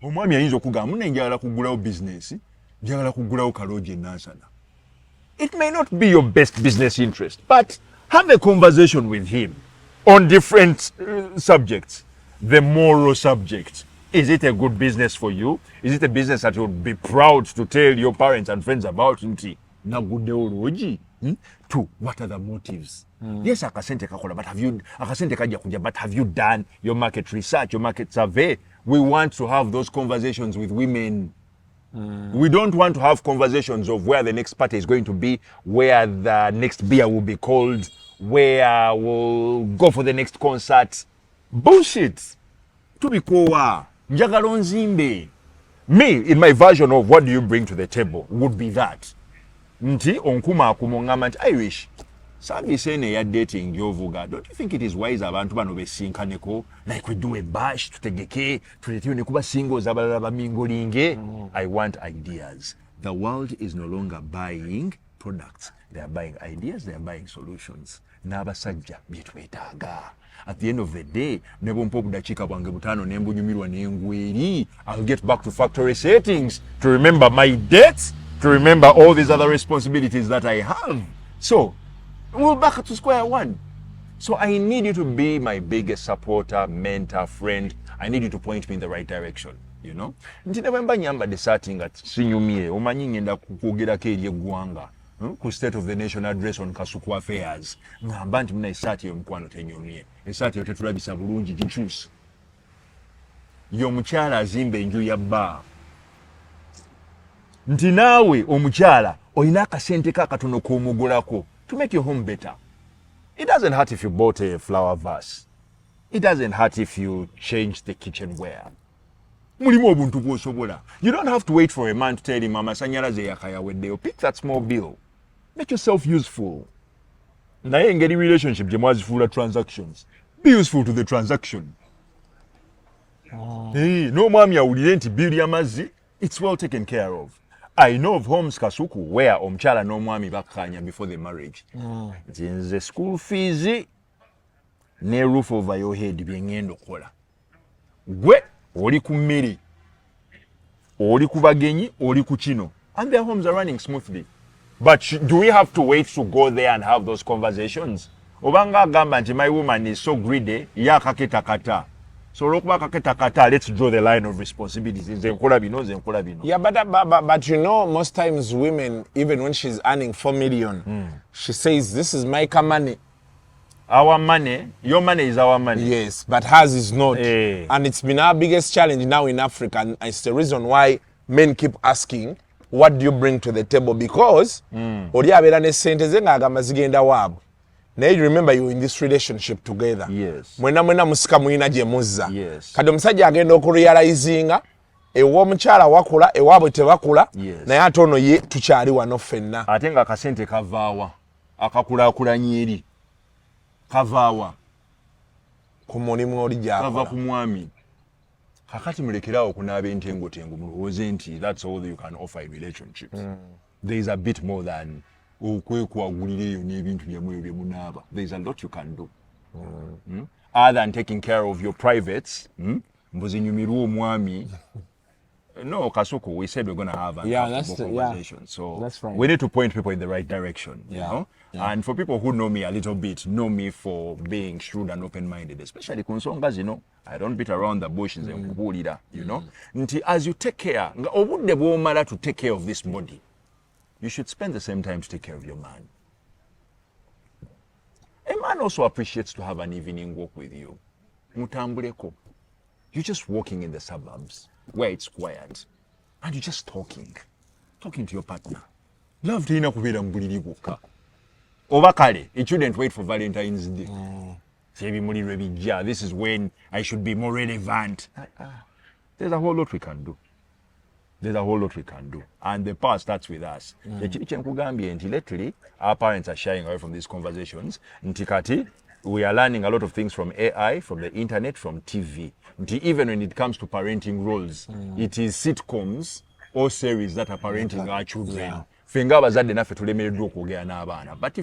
Omwami ayinza okugamba munne njagala kugulawo business, njagala kugulawo kalooje nansana. It may not be your best business interest, but have a conversation with him on different subjects. The moral subject. Is it a good business for you? Is it a business that you would be proud to tell your parents and friends about? Two, what are the motives? Yes, akasente kakola, but akasente kajja kuja, but have you done your market research, your market survey? We want to have those conversations with women. We don't want to have conversations of where the next party is going to be, where the next beer will be called, where we'll go for the next concert. Bullshit. Tubikowa. Njagala onzimbe. Me, in my version of what do you bring to the table, would be that. Nti onkuma akumongama nti I wish service ene ya dating yovuga. Don't you think it is wise abantu bano besinkaneko like we do a bash tutegeke tuletiwe ne kuba singles abalala bamingolinge? I want ideas. The world is no longer buying products. They are buying ideas, they are buying solutions. N'abasajja byetwetaaga. At the end of the day, nebompa obudakika bwange butano nembunyumirwa n'engweri. I'll get back to factory settings to remember my debts, to remember all these other responsibilities that I have. So, we're back to square one. So I need you to be my biggest supporter, mentor, friend. I need you to point me in the right direction, you know? Nti nebemba nyambadde saati nga sinyumye, omanyi ngenda kukwogerako eri eggwanga. Ku State of the Nation address on Kasuku affairs. Ngamba nti muna esaati eyo mukwano tenyumye. Esaati eyo tetulabisa bulungi gikyusa. Yo omukyala azimba enju ya bba. Nti naawe omukyala olina akasente kakatono k'omugulako to make your home better. It doesn't hurt if you bought a flower vase. It doesn't hurt if you change the kitchenware. Mulimu obuntu bw'osobola. You don't have to wait for a man to tell him amasanyalaze yakayaweddeyo. Pick that small bill. Make yourself useful. Naye engeri relationship gye mwazifuula transactions. Be useful to the transaction. Hey, n'omwami awulire nti bill y'amazzi, it's well taken care of. I know of homes Kasuku where omukyala n'omwami bakkaanya before the marriage. Nze school fees ne roof over your head bye ngenda okukola. Gwe oli ku mmere, oli ku bagenyi, oli ku kino. And their homes are running smoothly. But do we have to wait to go there and have those conversations? Obanga agamba nti my woman is so greedy, yakaketakata. So let's draw the line of responsibilities. Yeah, but you know, most times women, even when she's earning 4 million, she says, this is my money. Our money, your money is our money. Yes, but hers is not. And it's been our biggest challenge now in Africa. And it's the reason why men keep asking, what do you bring to the table? Because, now you remember you in this relationship together. Yes. Mwena musika mwina gye muzza. Yes. Kati omusajja agenda okurealizinga ew'omukyala wakula ewaabwe tebakula. Yes. Naye ate ono ye tukyali wano ffenna. Ate nga akasente kavaawa akakulaakulanya eri kavaawa ku mulimu oli gy'akola. Kava ku mwami. Kakati mulekerawo okunaaba entengotengo mulowooze nti that's all you can offer in relationships. There is a bit more than okwekwagulira n'ebintu byamwe byemunaaba. There is a lot you can do. Other than taking care of your privates, mbuzi nyumirwa omwami. No, Kasuku, we said we're going to have a conversation. Yeah, so that's right. We need to point people in the right direction, you Yeah. know? Yeah. And for people who know me a little bit, know me for being shrewd and open-minded, especially kunsongas, you know, I don't beat around the bushes and kubulira, you know? Nti, as you take care, obudde bw'omala to take care of this body, you should spend the same time to take care of your man. A man also appreciates to have an evening walk with you. Mutambuleko. You're just walking in the suburbs where it's quiet and you're just talking to your partner. Love teina kubeera mu buliri bwokka. oba kale it shouldn't wait for Valentine's Day. Sebimulirwe bijja, this is when I should be more relevant. There's a whole lot we can do. There's a whole lot we can do. And the power starts with us. Literally, our parents are shying away from these conversations. Ntikati, we are learning a lot of things from AI, from the internet, from TV. Even when it comes to parenting roles, it is sitcoms or series that are parenting our children. But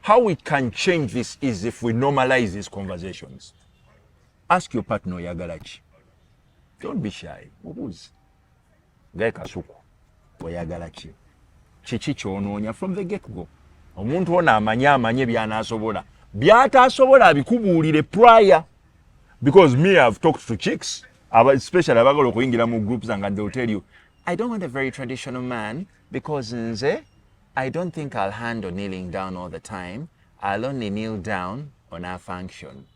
how we can change this is if we normalize these conversations. Ask your partner, Yagalachi. Don't be shy. From the get-go. Omuntu ona amanye byanasobola. Byatasobola abikubuulire prior. Because me, I've talked to chicks, especially abagala okuyingira mu groups, and they'll tell you, I don't want a very traditional man because I don't think I'll handle kneeling down all the time. I'll only kneel down on our function.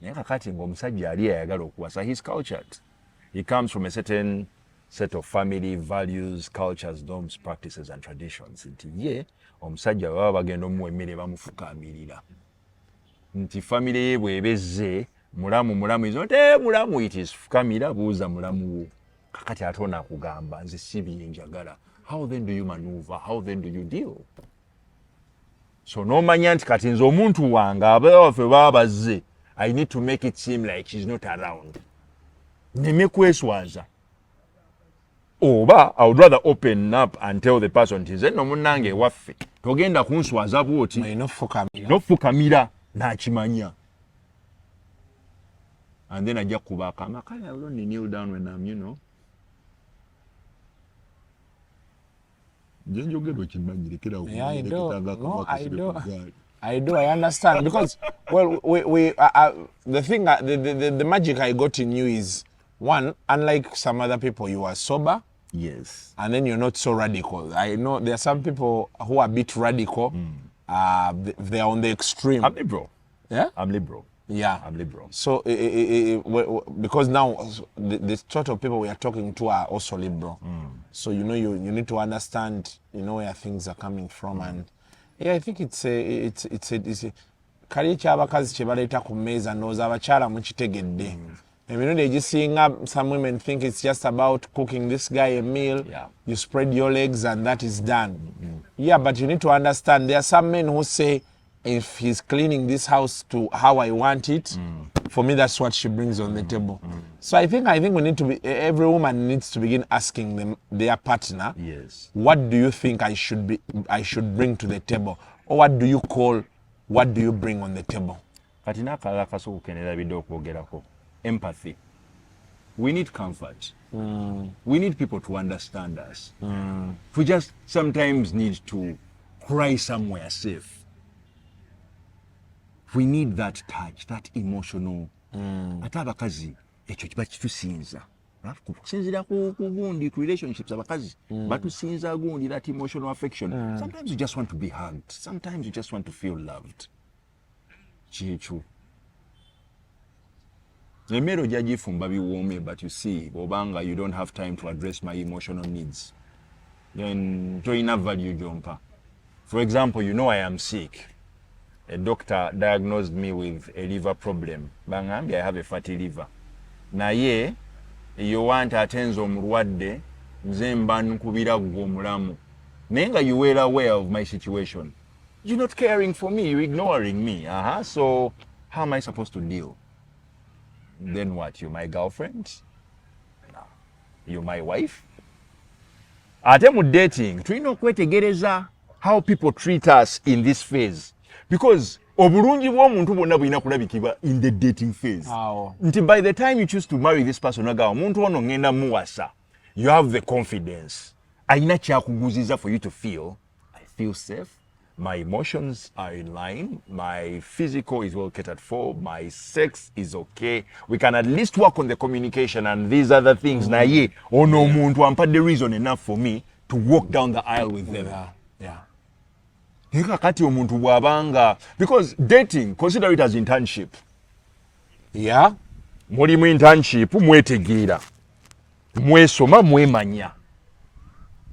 He's cultured. He comes from a certain set of family values, cultures, norms, practices, and traditions. Omusajja baba bagenda omuwemmere bamufukamirira. Nti family bwebezze mulamu is not mulamu, it is fukamira buuza mulamu wo. Kakati atona kugamba nze sibi njagala. How then do you maneuver? How then do you deal? So nomanya nti kati nze omuntu wange abaffe babazze, I need to make it seem like she's not around. Nemekweswaza. Oba, I would rather open up and tell the person nti nze no munnange waffe togenda kunswaza bwoti nofukamira nakimanya. And then ajja kubaka makaya I will only kneel down when I'm, Yeah, I do. I understand because the thing, the magic I got in you is one. Unlike some other people, you are sober. Yes. And then you're not so radical. I know there are some people who are a bit radical. They are on the extreme. I'm liberal. Yeah. I'm liberal. Yeah. I'm liberal. So because now the sort of people we are talking to are also liberal. So you need to understand where things are coming from, and yeah, I think it's a kali kyabakazi kyebaleeta ku mmeeza ndowooza abakyala mukitegedde. Emirundi egisinga some women think it's just about cooking this guy a meal, you spread your legs and that is done. Yeah, but you need to understand there are some men who say if he's cleaning this house to how I want it, for me that's what she brings on the table. So I think we need to be, every woman needs to begin asking their partner, yes, what do you think I should bring to the table, or what do you bring on the table? Kati nakalala kasoko kenera bidde okwogerako. Empathy. We need comfort. We need people to understand us. We just sometimes need to cry somewhere safe. We need that touch, that emotional. Ate abakazi ekyo kiba kitusinza. Kusinzira ku gundi ku relationships abakazi batusinza gundi, that emotional affection. Sometimes you just want to be hugged. Sometimes you just want to feel loved. Chichu. Emero jagifumba biwome, but you see, obanga you don't have time to address my emotional needs. Then toina value jompa. For example, I am sick. A doctor diagnosed me with a liver problem. Bangambi, I have a fatty liver. Naye, you want atenzo omulwadde, nze mba nkubira gwo mulamu. Nenga you were aware of my situation. You're not caring for me, you're ignoring me. So how am I supposed to deal? Then what? You're my girlfriend? No. You're my wife? Ate mu dating, tulina okwetegereza how people treat us in this phase. Because obulungi bw'omuntu bwonna bulina kulabikibwa in the dating phase. Nti by the time you choose to marry this person, omuntu ono ngenda muwasa, you have the confidence. Alina kyakuguziza for you to feel, I feel safe, my emotions are in line, my physical is well catered for, my sex is okay. We can at least work on the communication and these other things. Na ye, ono muntu ampadde reason enough for me to walk down the aisle with them. Yeah. Kati omuntu bwabanga, because dating, consider it as internship. Yeah. Muli mu internship, mwetegeera. Mwesoma, mwemanya.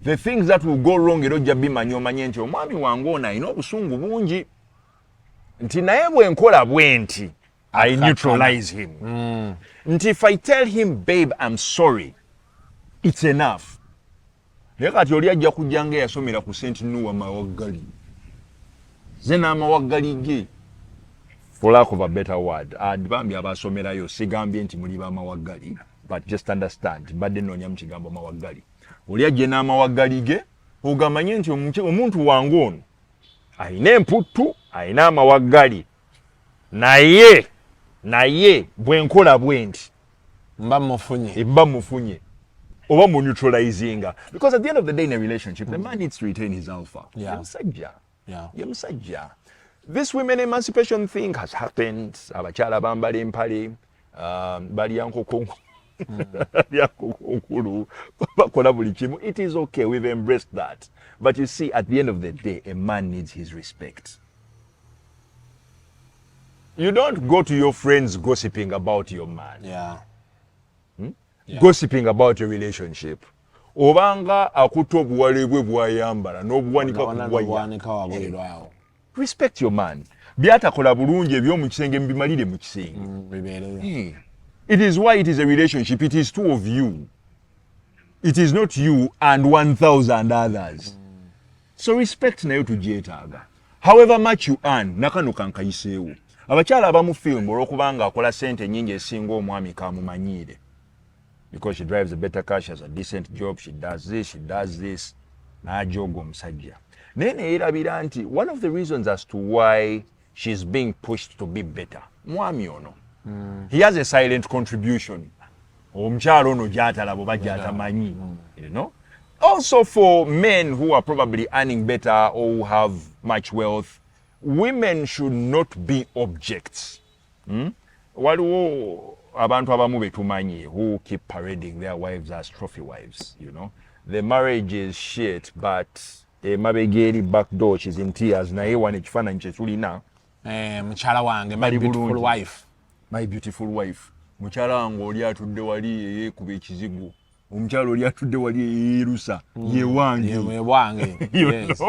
the things that will go wrong era ojja bimanya omanye nti omwami wange ono alina obusungu bungi nti naye bwe nkola bwe nti I neutralize him. Nti if I tell him, babe, I'm sorry, it's enough. Naye kati oli ajja kujja nga yasomera ku St. Nuwa Mawaggali. Ze n'amawaggali ge. For lack of a better word, bambi abasomerayo sigambye nti muli b'amawaggali, but just understand, badde noonya mu kigambo mawaggali. Oli ajja n'amawaggali ge, ogamanye nti omuntu wange ono alina emputtu, alina amawaggali, naye bwe nkola bwe nti mba mufunye oba mu neutralizinga, because at the end of the day in a relationship the man needs to retain his alpha. Ye musajja. This women emancipation thing has happened. Abakyala bambala empale, balya nkoko nkulu, bakola buli kimu. It is okay, we've embraced that. But you see, at the end of the day, a man needs his respect. You don't go to your friends gossiping about your man. Gossiping about your relationship. Obanga akuta obuwale bwe bwayambala n'obuwanika kubwayambala. Respect your man. Byatakola bulungi ebyomu kisenge mbimalire mu kisenge. It is why it is a relationship. It is two of you. It is not you and 1,000 others. So respect nayo tugyetaaga. However much you earn, nakano kankayiseewo. Abakyala abamu film olw'okubanga akola sente nnyingi esinga omwami kamumanyiire. Because she drives a better car, she has a decent job, she does this, n'ajooga omusajja. Naye neerabira nti one of the reasons as to why she's being pushed to be better, mwami ono. He has a silent contribution. Omukyala ono gy'atalaba oba gy'atamanyi, you know. Also for men who are probably earning better or who have much wealth, women should not be objects. Waliwo abantu abamu betumanyi who keep parading their wives as trophy wives, you know. The marriage is shit, but mabegeri back door, she's in tears. Naye wane ekifaananyi kye tulina. Mukyala wange, my beautiful wife. My beautiful wife. Mukyala wange oli atudde wali yeekuba ekizigo. Omukyala oli atudde wali yeerusa. Ye wange. Yes.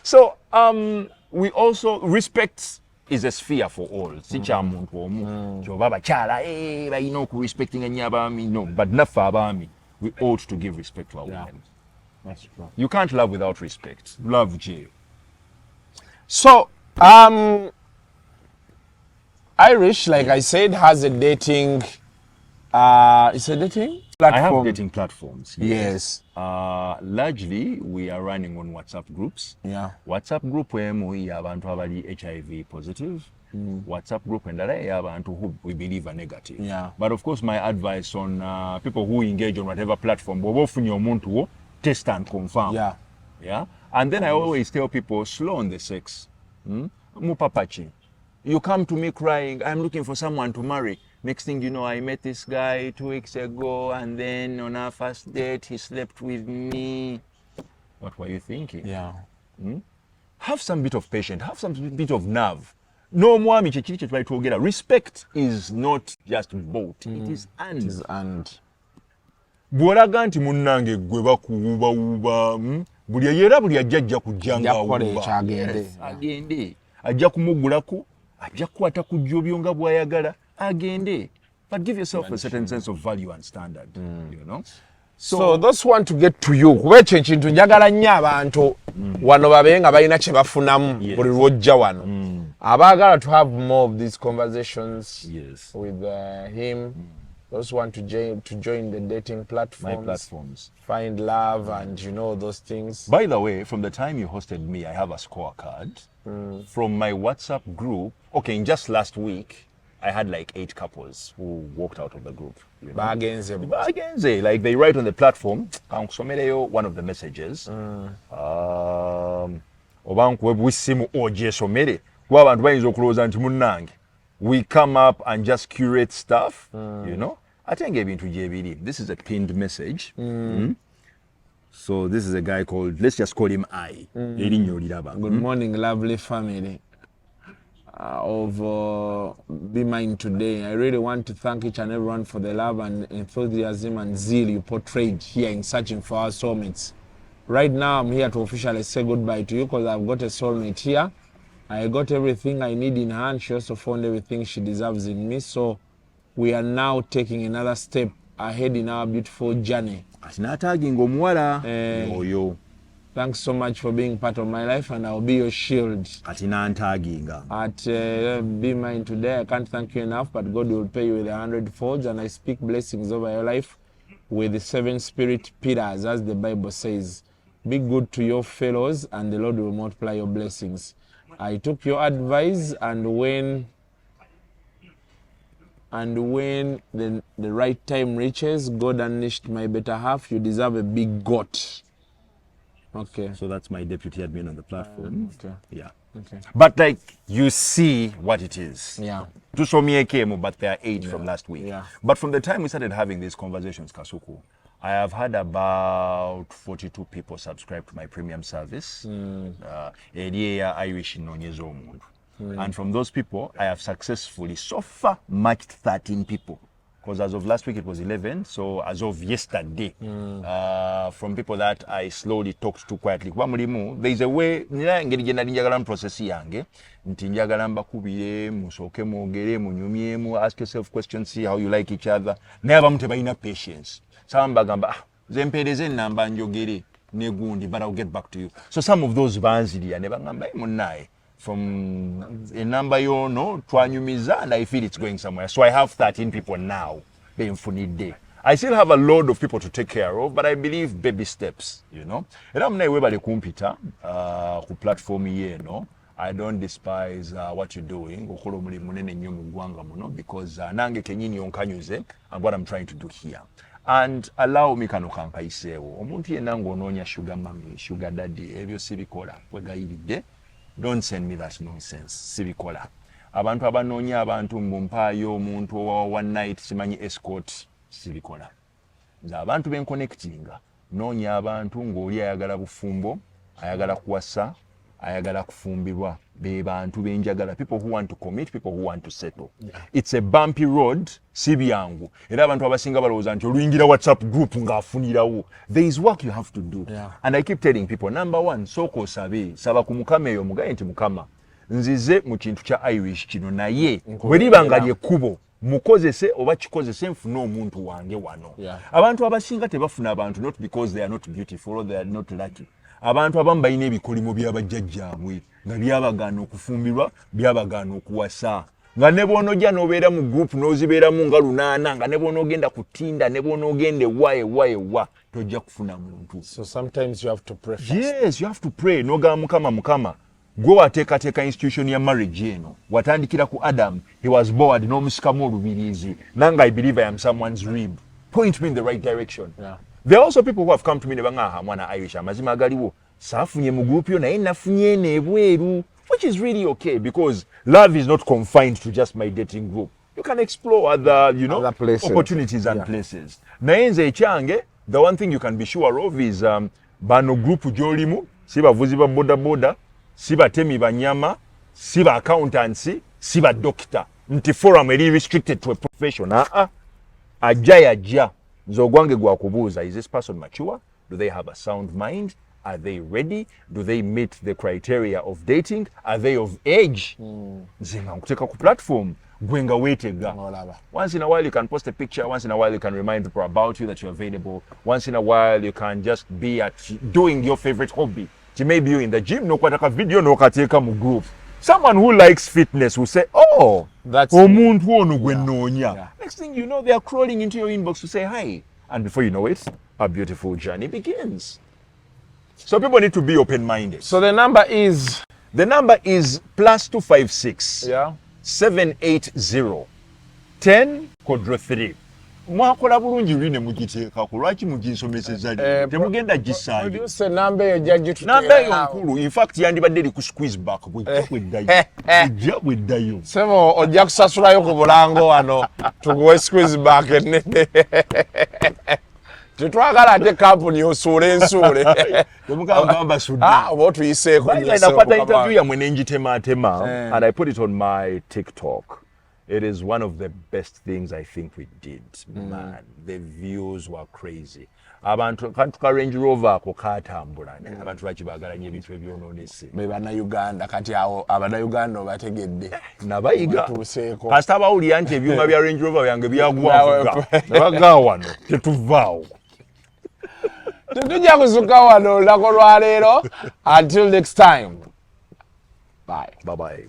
So, we also respect is a sphere for all. Si kya muntu omu. Kyoba abakyala balina okurespectinga nnyo abaami. No, but naffe abaami, we ought to give respect to our women. That's true. You can't love without respect. Love, Jay. So, Irish, like I said, has a dating. It's a dating platform. I have dating platforms. Yes. Largely, we are running on WhatsApp groups. Yeah. WhatsApp group emu y'abantu abali HIV positive. WhatsApp group endala y'abantu who we believe are negative. Yeah. But of course, my advice on people who engage on whatever platform, bw'oba ofunye omuntu wo, test and confirm. Yeah. Yeah. And then I always tell people, slow on the sex. Mupapachi. You come to me crying, I'm looking for someone to marry. Next thing you know, I met this guy 2 weeks ago, and then on our first date, he slept with me. What were you thinking? Yeah. Have some bit of patience, have some bit of nerve. No mwami kyekiri kye twali twogera. Respect is not just bought, it is earned. It is earned. Bw'olaga nti munnange gwe bakuwuubawuuba, buli ajja kujjanga agende. Ajja kumugulaku, ajja kukwata ku jjobyo nga bw'ayagala, agende. But give yourself a certain sense of value and standard, you know. So those want to get to you. Kuba ekyo ekintu njagala nnyo abantu wano babe nga balina kye bafunamu buli lwojja wano. Abaagala to have more of these conversations with him. Those want to join the dating platforms. My platforms. Find love and you know those things. By the way, from the time you hosted me, I have a scorecard. From my WhatsApp group, okay, in just last week, I had like 8 couples who walked out of the group. You know? Bagenze. Like they write on the platform, one of the messages. We come up and just curate stuff, you know. This is a pinned message. So this is a guy called, let's just call him I. Good morning, lovely family. Be Mine today. I really want to thank each and everyone for the love and enthusiasm and zeal you portrayed here in searching for our soulmates. Right now, I'm here to officially say goodbye to you because I've got a soulmate here. I got everything I need in her, and she also found everything she deserves in me. So we are now taking another step ahead in our beautiful journey. Thanks so much for being part of my life, and I'll be your shield. At Be Mine today, I can't thank you enough, but God will pay you with 100-fold, and I speak blessings over your life with the 7 spirit pillars, as the Bible says. Be good to your fellows, and the Lord will multiply your blessings. I took your advice, and when the right time reaches, God unleashed my better half. You deserve a big goat. Okay. So that's my deputy admin on the platform. Okay. Yeah. Okay. But like, you see what it is. Yeah. To so me came, but there are 8 from last week. Yeah. But from the time we started having these conversations, Kasuku, I have had about 42 people subscribe to my premium service. Irish and from those people, I have successfully so far matched 13 people. Because as of last week, it was 11. So as of yesterday, from people that I slowly talked to quietly, there is a way, ask yourself questions, see how you like each other. Never have patience. Some bagamba, but I'll get back to you. So some of those bands, from a number you know, and I feel it's going somewhere. So I have 13 people now. I still have a load of people to take care of, but I believe baby steps, you know. And I'm not able to platform here, no. I don't despise what you're doing because and what I'm trying to do here. And allow me kanokanka isewo. Omuntu yenna ng'onoonya sugar mommy, sugar daddy, ebyo sibikola wegayiridde. Don't send me that nonsense. Sibikola. Abantu abanoonya abantu mbumpaayo omuntu owa one night simanyi escort sibikola. Nze abantu benconnectinga noonya abantu ng'oli ayagala bufumbo, ayagala kuwasa, ayagala kufumbirwa. Be bantu benjagala. People who want to commit, people who want to settle. Yeah. It's a bumpy road. Sibi yangu. Era abantu abasinga balowooza nti oluyingira WhatsApp group ng'afunirawo. There is work you have to do. Yeah. And I keep telling people, number one, soko sabe, saba ku mukama eyo mugaye nti mukama. Nzize mu kintu kya Irish kino naye bwe libanga lyekkubo mukozese oba kikozese nfuna omuntu wange wano. Yeah. Abantu abasinga tebafuna abantu not because they are not beautiful or they are not lucky. Abantu abamu balina ebikolimo by'abajjajjaabwe nga byabagaana okufumbirwa, byabagaana okuwasa. Nga ne bw'onojja n'obeera mu group n'ozibeeramu nga 8 nga ne bw'onogenda kutinda ne bw'onogenda ewa tojja kufuna muntu. So sometimes you have to pray first. Yes, you have to pray. N'ogamba mukama gwe wateekateeka institution ya marriage eno watandikira ku Adam, he was bored n'omusikamu olubirizi nanga I believe I am someone's rib. Point me in the right direction. Yeah. There are also people who have come to me nebanga mwana Irish amazima galiwo safunye mu group yo naye nafunye nebweru, which is really okay because love is not confined to just my dating group. You can explore other, you know, other places, opportunities and places. Naye nze ekyange, the one thing you can be sure of is bano group gyolimu si bavuzi ba boda, si batemi banyama, si ba accountancy, si ba doctor. Nti forum eri restricted to a profession. Ajja. Zogwange gwa kubuuza, is this person mature? Do they have a sound mind? Are they ready? Do they meet the criteria of dating? Are they of age? Zinga nkuteka ku platform gwenga wetega. Once in a while you can post a picture, once in a while you can remind people about you that you're available. Once in a while you can just be at doing your favorite hobby. Maybe you in the gym no kwataka video no kateka mu group. Someone who likes fitness will say, oh, that's omuntu ono gwe noonya. Next thing you know, they are crawling into your inbox to say hi. And before you know it, a beautiful journey begins. So people need to be open-minded. So the number is? The number is +256 780 10-3. Mwakola bulungi lwine mugiteekako lwaki muginsomeseza lyo temugenda gisaayi namba eyo nkulu in fact yandibadde eri ku squeeze back bweddayo sebo ojja kusasulayo ku bulango wano tuguwe squeeze back ennene tetwagala ate kampuni osuule ensuule temukamba sudde oba otuyiseeko nakwata interview yamwe nenjitematema and I put it on my TikTok. It is one of the best things I think we did. Man, the views were crazy. Abantu kantuka Range Rover ako katambula abantu bakibagala nnyo ebintu ebyononese be bannayuganda kati awo abannayuganda obategedde nabayiga kasita bawulira nti ebyuma bya Range Rover byange byagwavuga nabaga wano tetuvaawo tetujja kusuka wano olunaku lwa leero until next time bye bye